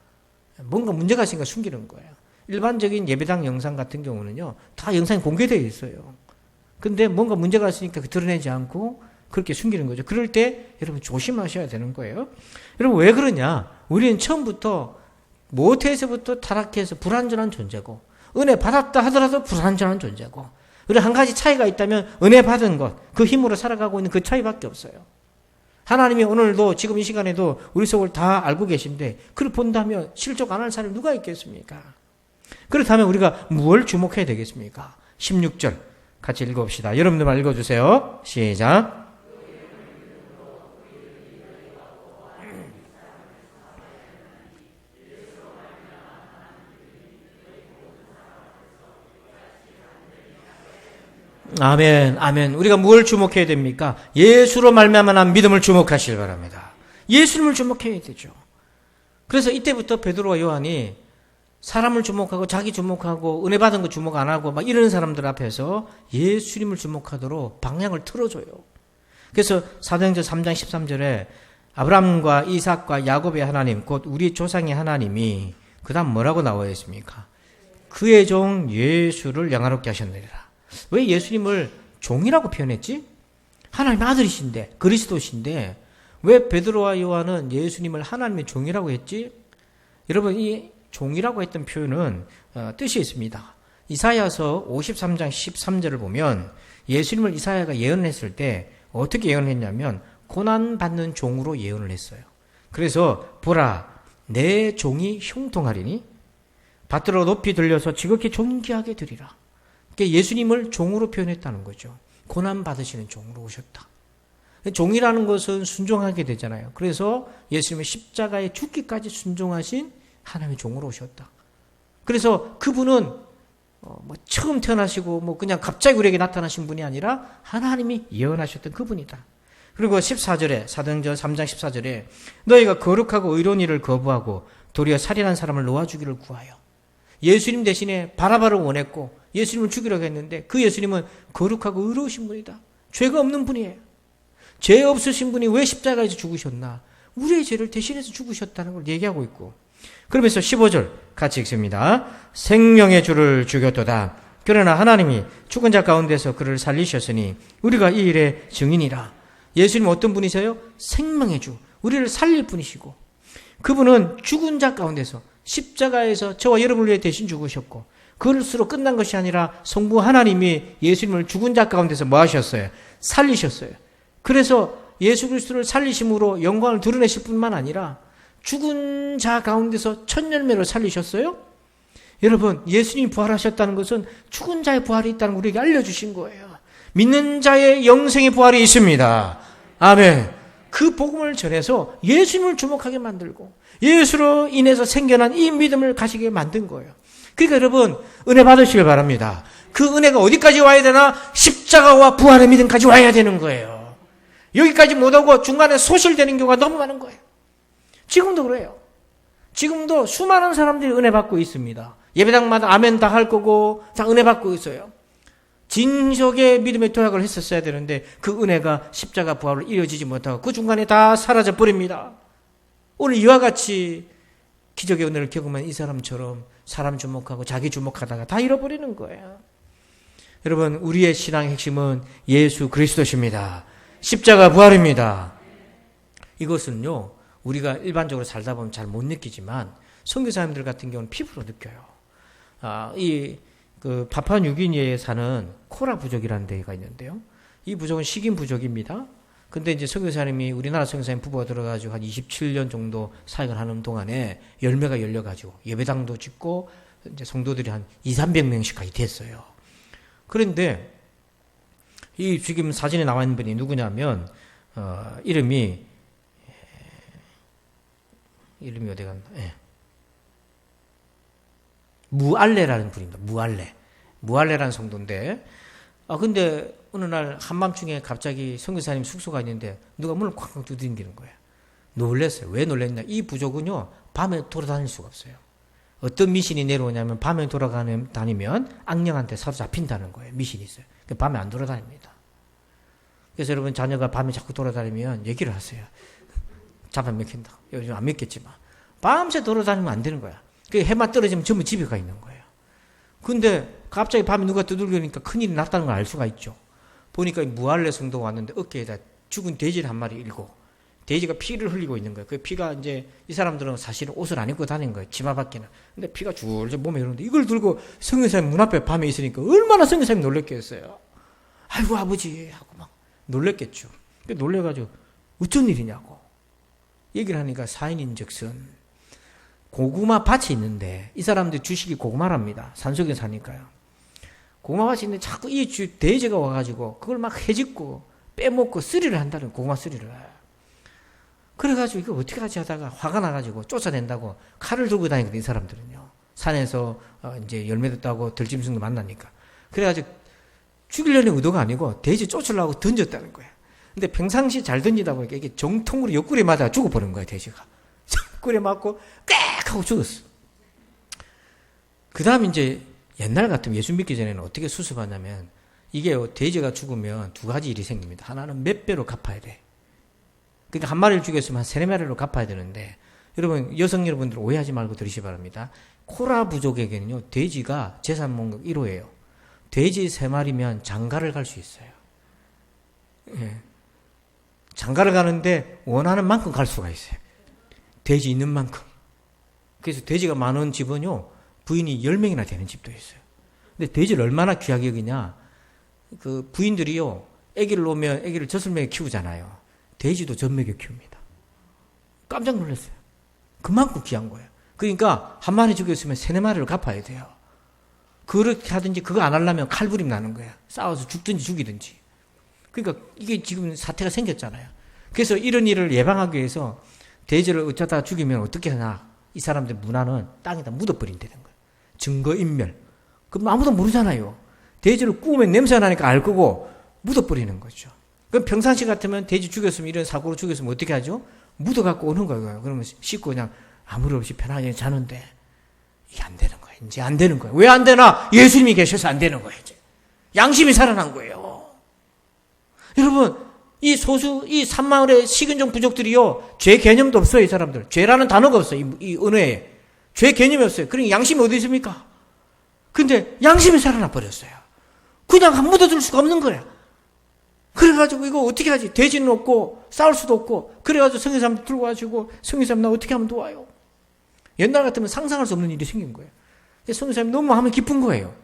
뭔가 문제가 있으니까 숨기는 거예요. 일반적인 예배당 영상 같은 경우는요 다 영상이 공개되어 있어요. 근데 뭔가 문제가 있으니까 드러내지 않고 그렇게 숨기는 거죠. 그럴 때 여러분 조심하셔야 되는 거예요. 여러분 왜 그러냐? 우리는 처음부터 모태에서부터 타락해서 불완전한 존재고 은혜 받았다 하더라도 불완전한 존재고 우리 한 가지 차이가 있다면 은혜 받은 것, 그 힘으로 살아가고 있는 그 차이밖에 없어요. 하나님이 오늘도 지금 이 시간에도 우리 속을 다 알고 계신데 그걸 본다면 실족 안 할 사람이 누가 있겠습니까? 그렇다면 우리가 무엇을 주목해야 되겠습니까? 16절 같이 읽어봅시다. 여러분들 읽어주세요. 시작. 아멘, 아멘. 우리가 뭘 주목해야 됩니까? 예수로 말미암아 믿음을 주목하시길 바랍니다. 예수님을 주목해야 되죠. 그래서 이때부터 베드로와 요한이 사람을 주목하고 자기 주목하고 은혜 받은 거 주목 안 하고 막 이러는 사람들 앞에서 예수님을 주목하도록 방향을 틀어줘요. 그래서 사도행전 3장 13절에 아브라함과 이삭과 야곱의 하나님 곧 우리 조상의 하나님이 그 다음 뭐라고 나와 있습니까? 그의 종 예수를 영화롭게 하셨느니라. 왜 예수님을 종이라고 표현했지? 하나님의 아들이신데 그리스도신데 왜 베드로와 요한은 예수님을 하나님의 종이라고 했지? 여러분 이 종이라고 했던 표현은 뜻이 있습니다. 이사야서 53장 13절을 보면 예수님을 이사야가 예언했을 때 어떻게 예언했냐면 고난받는 종으로 예언을 했어요. 그래서 보라 내 종이 형통하리니 받들어 높이 들려서 지극히 존귀하게 드리라. 그러니까 예수님을 종으로 표현했다는 거죠. 고난받으시는 종으로 오셨다. 종이라는 것은 순종하게 되잖아요. 그래서 예수님의 십자가에 죽기까지 순종하신 하나님의 종으로 오셨다. 그래서 그분은 처음 태어나시고 그냥 갑자기 우리에게 나타나신 분이 아니라 하나님이 예언하셨던 그분이다. 그리고 14절에 사도행전 3장 14절에 너희가 거룩하고 의로운 일을 거부하고 도리어 살인한 사람을 놓아주기를 구하여 예수님 대신에 바라바를 원했고 예수님을 죽이려고 했는데 그 예수님은 거룩하고 의로우신 분이다. 죄가 없는 분이에요. 죄 없으신 분이 왜 십자가에서 죽으셨나? 우리의 죄를 대신해서 죽으셨다는 걸 얘기하고 있고 그러면서 15절 같이 읽습니다. 생명의 주를 죽였도다. 그러나 하나님이 죽은 자 가운데서 그를 살리셨으니 우리가 이 일의 증인이라. 예수님 어떤 분이세요? 생명의 주. 우리를 살릴 분이시고 그분은 죽은 자 가운데서 십자가에서 저와 여러분을 위해 대신 죽으셨고 그것으로 끝난 것이 아니라 성부 하나님이 예수님을 죽은 자 가운데서 뭐 하셨어요? 살리셨어요. 그래서 예수 그리스도를 살리심으로 영광을 드러내실 뿐만 아니라 죽은 자 가운데서 첫 열매로 살리셨어요. 여러분 예수님이 부활하셨다는 것은 죽은 자의 부활이 있다는 걸 우리에게 알려주신 거예요. 믿는 자의 영생의 부활이 있습니다. 아멘. 그 복음을 전해서 예수님을 주목하게 만들고 예수로 인해서 생겨난 이 믿음을 가지게 만든 거예요. 그러니까 여러분 은혜 받으시길 바랍니다. 그 은혜가 어디까지 와야 되나? 십자가와 부활의 믿음까지 와야 되는 거예요. 여기까지 못 오고 중간에 소실되는 경우가 너무 많은 거예요. 지금도 그래요. 지금도 수많은 사람들이 은혜 받고 있습니다. 예배당마다 아멘 다 할 거고 다 은혜 받고 있어요. 진적의 믿음의 도약을 했었어야 되는데 그 은혜가 십자가 부활로 이어지지 못하고 그 중간에 다 사라져 버립니다. 오늘 이와 같이 기적의 은혜를 경험한 이 사람처럼 사람 주목하고 자기 주목하다가 다 잃어버리는 거예요. 여러분, 우리의 신앙의 핵심은 예수 그리스도십니다. 십자가 부활입니다. 이것은요, 우리가 일반적으로 살다 보면 잘 못 느끼지만 선교사님들 같은 경우는 피부로 느껴요. 그 파푸아뉴기니아에 사는 코라 부족이라는 데가 있는데요. 이 부족은 식인 부족입니다. 근데 이제 선교사님이 우리나라 선교사님 부부가 들어가지고 한 27년 정도 사역을 하는 동안에 열매가 열려가지고 예배당도 짓고 이제 성도들이 한 200~300명씩까지 됐어요. 그런데 이 지금 사진에 나와 있는 분이 누구냐면 이름이 어디 갔나? 무알레라는 분입니다. 무알레라는 성도인데, 근데 어느 날 한밤중에 갑자기 선교사님 숙소가 있는데 누가 문을 쾅쾅 두드리는 거예요. 놀랐어요. 왜 놀랐냐? 이 부족은요, 밤에 돌아다닐 수가 없어요. 어떤 미신이 내려오냐면 밤에 돌아다니면 악령한테 사로잡힌다는 거예요. 미신이 있어요. 밤에 안 돌아다닙니다. 그래서 여러분, 자녀가 밤에 자꾸 돌아다니면 얘기를 하세요. 잡아먹힌다. 요즘 안 먹겠지만 밤새 돌아다니면 안 되는 거야. 해만 떨어지면 전부 집에 가 있는 거예요. 근데 갑자기 밤에 누가 두들기니까 큰일이 났다는 걸 알 수가 있죠. 보니까 무알레 성도가 왔는데 어깨에다 죽은 돼지를 한 마리 일고 돼지가 피를 흘리고 있는 거예요. 그 피가 이제 이 사람들은 사실은 옷을 안 입고 다니는 거예요. 치마 밖에는. 근데 피가 줄줄 몸에 흐르는데 이걸 들고 성교사님 문 앞에 밤에 있으니까 얼마나 성교사님 놀랬겠어요. 아이고 아버지 하고 막 놀랬겠죠. 놀래가지고 어쩐 일이냐고 얘기를 하니까 사인인즉슨 고구마 밭이 있는데 이 사람들 주식이 고구마랍니다. 산속에 사니까요. 고구마 밭이 있는데 자꾸 이 돼지가 와가지고 그걸 막 해집고 빼먹고 쓰리를 한다는 고구마 쓰리를. 그래가지고 이거 어떻게 하지 하다가 화가 나가지고 쫓아낸다고 칼을 들고 다니거든요. 이 사람들은요. 산에서 이제 열매도 따고 들짐승도 만나니까. 그래가지고 죽이려는 의도가 아니고 돼지 쫓으려고 던졌다는 거예요. 근데 평상시 잘 던지다 보니까 이게 정통으로 옆구리에 맞아 죽어버린 거예요. 돼지가. 옆구리에 맞고 꽥 하고 죽었어. 그 다음 이제 옛날 같으면 예수 믿기 전에는 어떻게 수습하냐면 이게 돼지가 죽으면 두 가지 일이 생깁니다. 하나는 몇 배로 갚아야 돼. 그러니까 한 마리를 죽였으면 한 3~4마리로 갚아야 되는데 여러분, 여성 여러분들 오해하지 말고 들으시기 바랍니다. 코라 부족에게는요, 돼지가 재산 목록 1호예요. 돼지 3마리면 장가를 갈 수 있어요. 예. 장가를 가는데 원하는 만큼 갈 수가 있어요. 돼지 있는 만큼. 그래서 돼지가 많은 집은요, 부인이 10명이나 되는 집도 있어요. 근데 돼지를 얼마나 귀하게 여기냐, 그 부인들이요, 아기를 놓으면 아기를 젖을 키우잖아요. 돼지도 젖먹여 키웁니다. 깜짝 놀랐어요. 그만큼 귀한 거예요. 그러니까 한 마리 죽였으면 3~4마리를 갚아야 돼요. 그렇게 하든지 그거 안 하려면 칼부림 나는 거예요. 싸워서 죽든지 죽이든지. 그러니까 이게 지금 사태가 생겼잖아요. 그래서 이런 일을 예방하기 위해서 돼지를 어쩌다 죽이면 어떻게 하나, 이 사람들 문화는 땅에다 묻어버린다는 거예요. 증거인멸. 그럼 아무도 모르잖아요. 돼지를 구우면 냄새가 나니까 알 거고 묻어버리는 거죠. 그럼 평상시 같으면 돼지 죽였으면, 이런 사고로 죽였으면 어떻게 하죠? 묻어갖고 오는 거예요. 그러면 씻고 그냥 아무 일 없이 편하게 자는데 이게 안 되는 거예요. 이제 안 되는 거예요. 왜 안 되나? 예수님이 계셔서 안 되는 거예요. 이제. 양심이 살아난 거예요. 여러분, 이 산마을의 식인종 부족들이요, 죄 개념도 없어요. 이 사람들. 죄라는 단어가 없어요. 이 은혜에. 죄 개념이 없어요. 그러니 양심이 어디 있습니까? 근데 양심이 살아나 버렸어요. 그냥 묻어둘 수가 없는 거야. 그래가지고 이거 어떻게 하지? 돼지는 없고 싸울 수도 없고. 그래가지고 성교사님 들고 와가지고 성교사님 나 어떻게 하면 도와요? 옛날 같으면 상상할 수 없는 일이 생긴 거예요. 성교사님 너무 마음이 기쁜 거예요.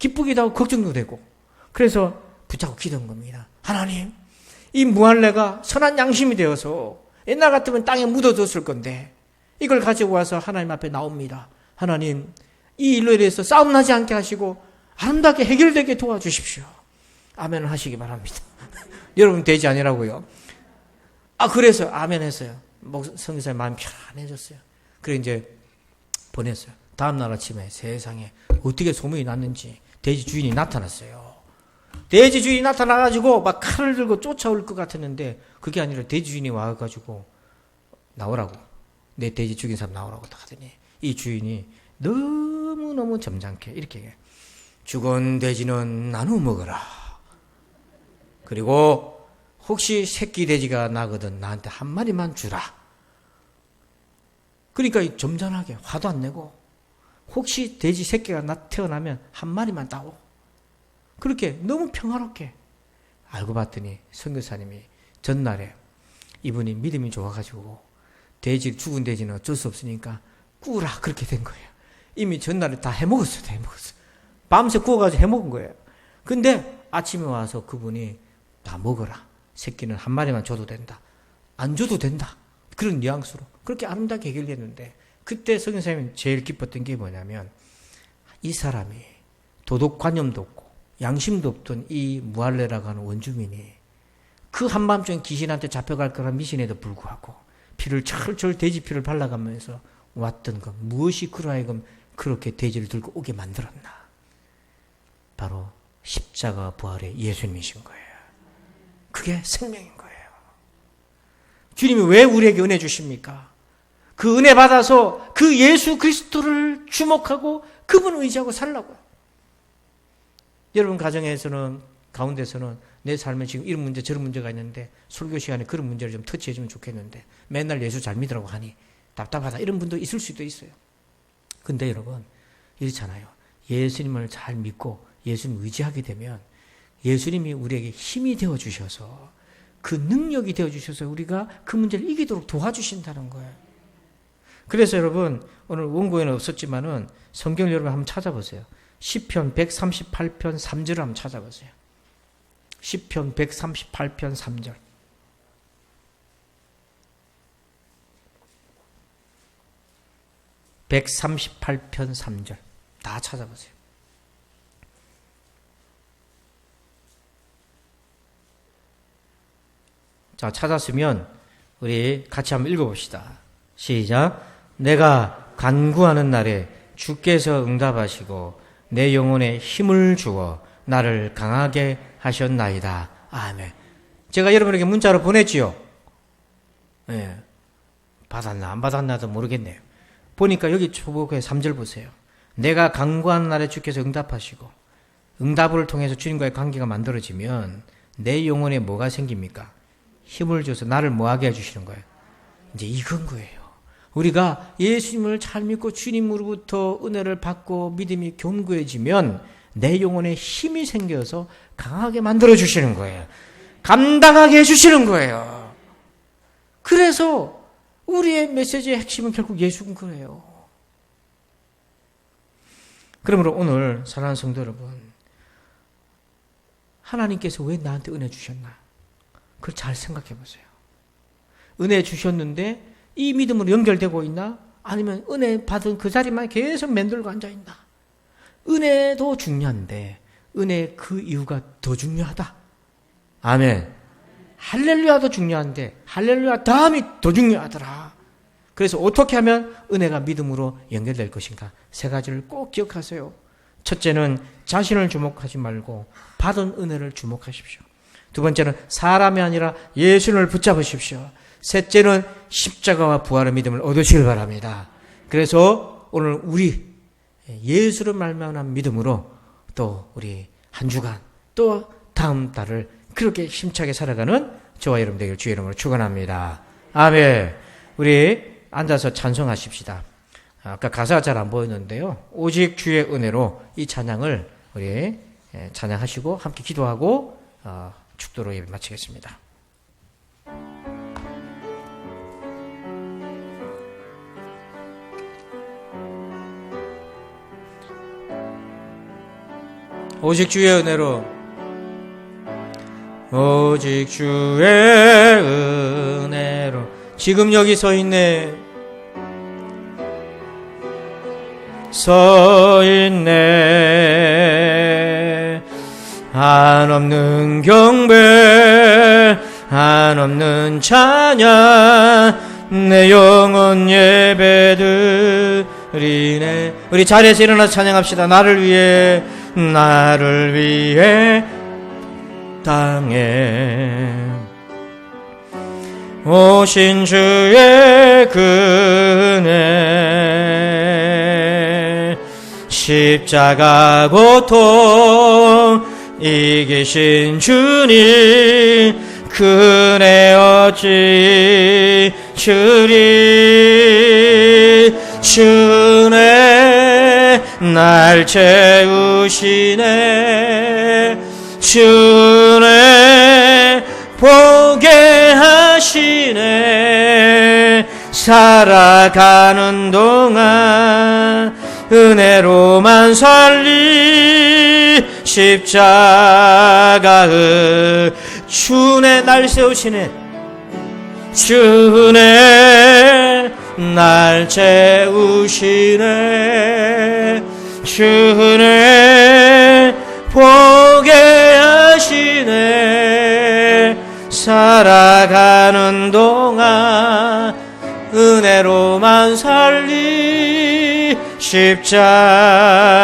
기쁘기도 하고 걱정도 되고. 그래서 붙잡고 기도한 겁니다. 하나님, 이 무할례가 선한 양심이 되어서 옛날 같으면 땅에 묻어뒀을 건데 이걸 가지고 와서 하나님 앞에 나옵니다. 하나님, 이 일로 인해서 싸움 나지 않게 하시고 아름답게 해결되게 도와주십시오. 아멘 하시기 바랍니다. 여러분 돼지 아니라고요. 그래서 아멘 했어요. 성교사님 마음이 편안해졌어요. 그래 이제 보냈어요. 다음날 아침에 세상에 어떻게 소문이 났는지 돼지 주인이 나타났어요. 돼지 주인이 나타나가지고 막 칼을 들고 쫓아올 것 같았는데 그게 아니라 돼지 주인이 와가지고 나오라고, 내 돼지 죽인 사람 나오라고 하더니 이 주인이 너무너무 점잖게 이렇게 죽은 돼지는 나눠 먹어라. 그리고 혹시 새끼 돼지가 나거든 나한테 한 마리만 주라. 그러니까 점잖하게 화도 안 내고 혹시 돼지 새끼가 태어나면 한 마리만 따오. 그렇게 너무 평화롭게. 알고 봤더니 선교사님이 전날에 이분이 믿음이 좋아가지고 죽은 돼지는 어쩔 수 없으니까 구우라 그렇게 된 거예요. 이미 전날에 다 해먹었어요. 밤새 구워가지고 해먹은 거예요. 근데 아침에 와서 그분이 다 먹어라. 새끼는 한 마리만 줘도 된다. 안 줘도 된다. 그런 뉘앙스로 그렇게 아름답게 해결했는데 그때 선교사님이 제일 기뻤던 게 뭐냐면 이 사람이 도덕관념도 없고 양심도 없던 이 무할레라고 하는 원주민이 그 한밤중에 귀신한테 잡혀갈 거란 미신에도 불구하고 피를 철철 돼지 피를 발라가면서 왔던 것 무엇이 그로 하여금 그렇게 돼지를 들고 오게 만들었나. 바로 십자가 부활의 예수님이신 거예요. 그게 생명인 거예요. 주님이 왜 우리에게 은혜 주십니까? 그 은혜 받아서 그 예수 그리스도를 주목하고 그분을 의지하고 살라고요. 여러분 가정에서는 가운데서는 내 삶에 지금 이런 문제 저런 문제가 있는데 설교 시간에 그런 문제를 좀 터치해 주면 좋겠는데 맨날 예수 잘 믿으라고 하니 답답하다 이런 분도 있을 수도 있어요. 근데 여러분 이렇잖아요. 예수님을 잘 믿고 예수님 의지하게 되면 예수님이 우리에게 힘이 되어 주셔서 그 능력이 되어 주셔서 우리가 그 문제를 이기도록 도와주신다는 거예요. 그래서 여러분 오늘 원고에는 없었지만은 성경을 여러분 한번 찾아보세요. 시편 138편 3절을 한번 찾아보세요. 시편 138편 3절. (138편 3절) 다 찾아보세요. 자, 찾았으면 우리 같이 한번 읽어봅시다. 시작. 내가 간구하는 날에 주께서 응답하시고 내 영혼에 힘을 주어 나를 강하게 하셨나이다. 아멘. 제가 여러분에게 문자로 보냈지요. 예. 받았나 안 받았나도 모르겠네요. 보니까 여기 초복의 3절 보세요. 내가 간구하는 날에 주께서 응답하시고 응답을 통해서 주님과의 관계가 만들어지면 내 영혼에 뭐가 생깁니까? 힘을 줘서 나를 뭐하게 해주시는 거예요? 이제 이건 거예요. 우리가 예수님을 잘 믿고 주님으로부터 은혜를 받고 믿음이 견고해지면 내 영혼에 힘이 생겨서 강하게 만들어주시는 거예요. 감당하게 해주시는 거예요. 그래서 우리의 메시지의 핵심은 결국 예수인 거예요. 그러므로 오늘 사랑하는 성도 여러분, 하나님께서 왜 나한테 은혜 주셨나? 그걸 잘 생각해 보세요. 은혜 주셨는데 이 믿음으로 연결되고 있나? 아니면 은혜 받은 그 자리만 계속 맴돌고 앉아있나? 은혜도 중요한데 은혜 그 이유가 더 중요하다. 아멘. 할렐루야도 중요한데 할렐루야 다음이 더 중요하더라. 그래서 어떻게 하면 은혜가 믿음으로 연결될 것인가? 세 가지를 꼭 기억하세요. 첫째는 자신을 주목하지 말고 받은 은혜를 주목하십시오. 두 번째는 사람이 아니라 예수를 붙잡으십시오. 셋째는 십자가와 부활의 믿음을 얻으시길 바랍니다. 그래서 오늘 우리 예수를 말미암은 믿음으로 또 우리 한 주간 또 다음 달을 그렇게 힘차게 살아가는 저와 여러분 되길 주의 이름으로 축원합니다. 아멘. 우리 앉아서 찬송하십시다. 아까 가사가 잘 안 보였는데요. 오직 주의 은혜로 이 찬양을 우리 찬양하시고 함께 기도하고 축도로 예배 마치겠습니다. 오직 주의 은혜로 오직 주의 은혜로 지금 여기 서 있네 한없는 경배 한없는 찬양 내 영혼 예배드리네. 우리 자리에서 일어나서 찬양합시다. 나를 위해 땅에 오신 주의 그네 십자가 고통 이기신 주님 그네 어찌 주리 주네 날 채우시네 주네 보게 하시네 살아가는 동안 은혜로만 살리 십자가의 주네 날 세우시네 주네 날 채우시네 주네 보게 하시네 살아가는 동안 은혜로만 살리 십자가의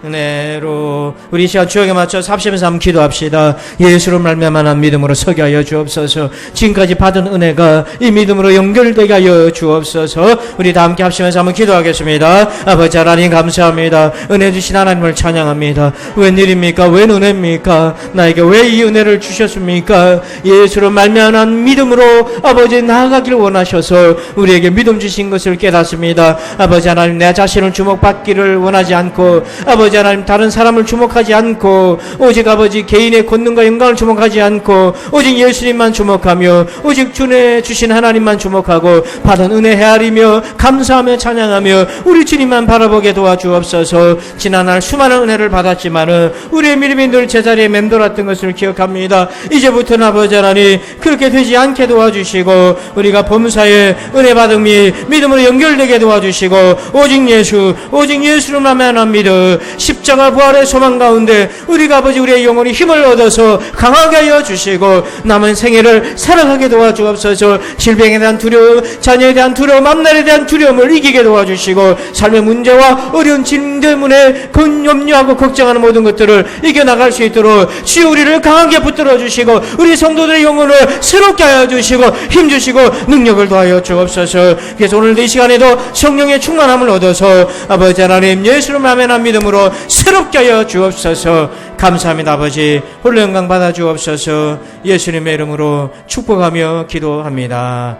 은혜로 우리 이 시간 주역에 맞춰 합심해서 한번 기도합시다. 예수로 말미암아 믿음으로 서게 하여 주옵소서. 지금까지 받은 은혜가 이 믿음으로 연결되게 하여 주옵소서. 우리 다 함께 합심해서 한번 기도하겠습니다. 아버지 하나님 감사합니다. 은혜 주신 하나님을 찬양합니다. 웬일입니까? 웬 은혜입니까? 나에게 왜 이 은혜를 주셨습니까? 예수로 말미암아 믿음으로 아버지 나아가길 원하셔서 우리에게 믿음 주신 것을 깨닫습니다. 아버지 하나님 내 자신을 주목받기를 원하지 않고 아버지 하나님 다른 사람을 주목하지 않고 오직 아버지 개인의 권능과 영광을 주목하지 않고 오직 예수님만 주목하며 오직 주내 주신 하나님만 주목하고 받은 은혜 헤아리며 감사하며 찬양하며 우리 주님만 바라보게 도와주옵소서. 지난날 수많은 은혜를 받았지만은 우리의 믿음이 늘 제자리에 맴돌았던 것을 기억합니다. 이제부터는 아버지 하나님 그렇게 되지 않게 도와주시고 우리가 범사에 은혜 받음이 믿음으로 연결되게 도와주시고 오직 예수로 말미암아 믿어 십자가 부활의 소망 가운데 우리가 아버지 우리의 영혼이 힘을 얻어서 강하게 하여 주시고 남은 생애를 살아가게 도와주옵소서. 질병에 대한 두려움, 자녀에 대한 두려움, 앞날에 대한 두려움을 이기게 도와주시고 삶의 문제와 어려운 짐 때문에 염려하고 걱정하는 모든 것들을 이겨나갈 수 있도록 주여 우리를 강하게 붙들어 주시고 우리 성도들의 영혼을 새롭게 하여 주시고 힘주시고 능력을 더하여 주옵소서. 그래서 오늘 이 시간에도 성령의 충만함을 얻어서 아버지 하나님 예수를 말미암아 믿음으로 새롭게 하여 주옵소서. 감사합니다. 아버지 홀로 영광 받아 주옵소서. 예수님의 이름으로 축복하며 기도합니다.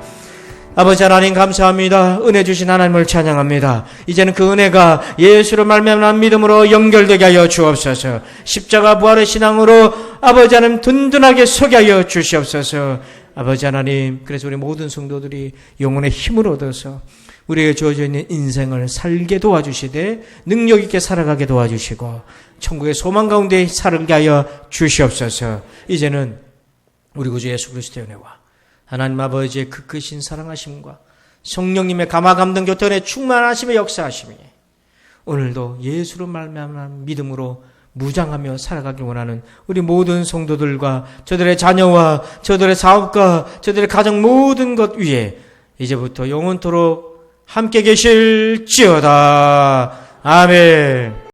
아버지 하나님 감사합니다. 은혜 주신 하나님을 찬양합니다. 이제는 그 은혜가 예수를 말미암아 믿음으로 연결되게 하여 주옵소서. 십자가 부활의 신앙으로 아버지 하나님 든든하게 서게 하여 주시옵소서. 아버지 하나님 그래서 우리 모든 성도들이 영혼의 힘을 얻어서 우리에게 주어져 있는 인생을 살게 도와주시되 능력 있게 살아가게 도와주시고 천국의 소망 가운데 살게 하여 주시옵소서. 이제는 우리 구주 예수 그리스도의 은혜와 하나님 아버지의 그 크신 사랑하심과 성령님의 감화 감동 교통의 충만하심의 역사하심이 오늘도 예수로 말미암아 믿음으로 무장하며 살아가길 원하는 우리 모든 성도들과 저들의 자녀와 저들의 사업과 저들의 가정 모든 것 위에 이제부터 영원토록 함께 계실지어다. 아멘.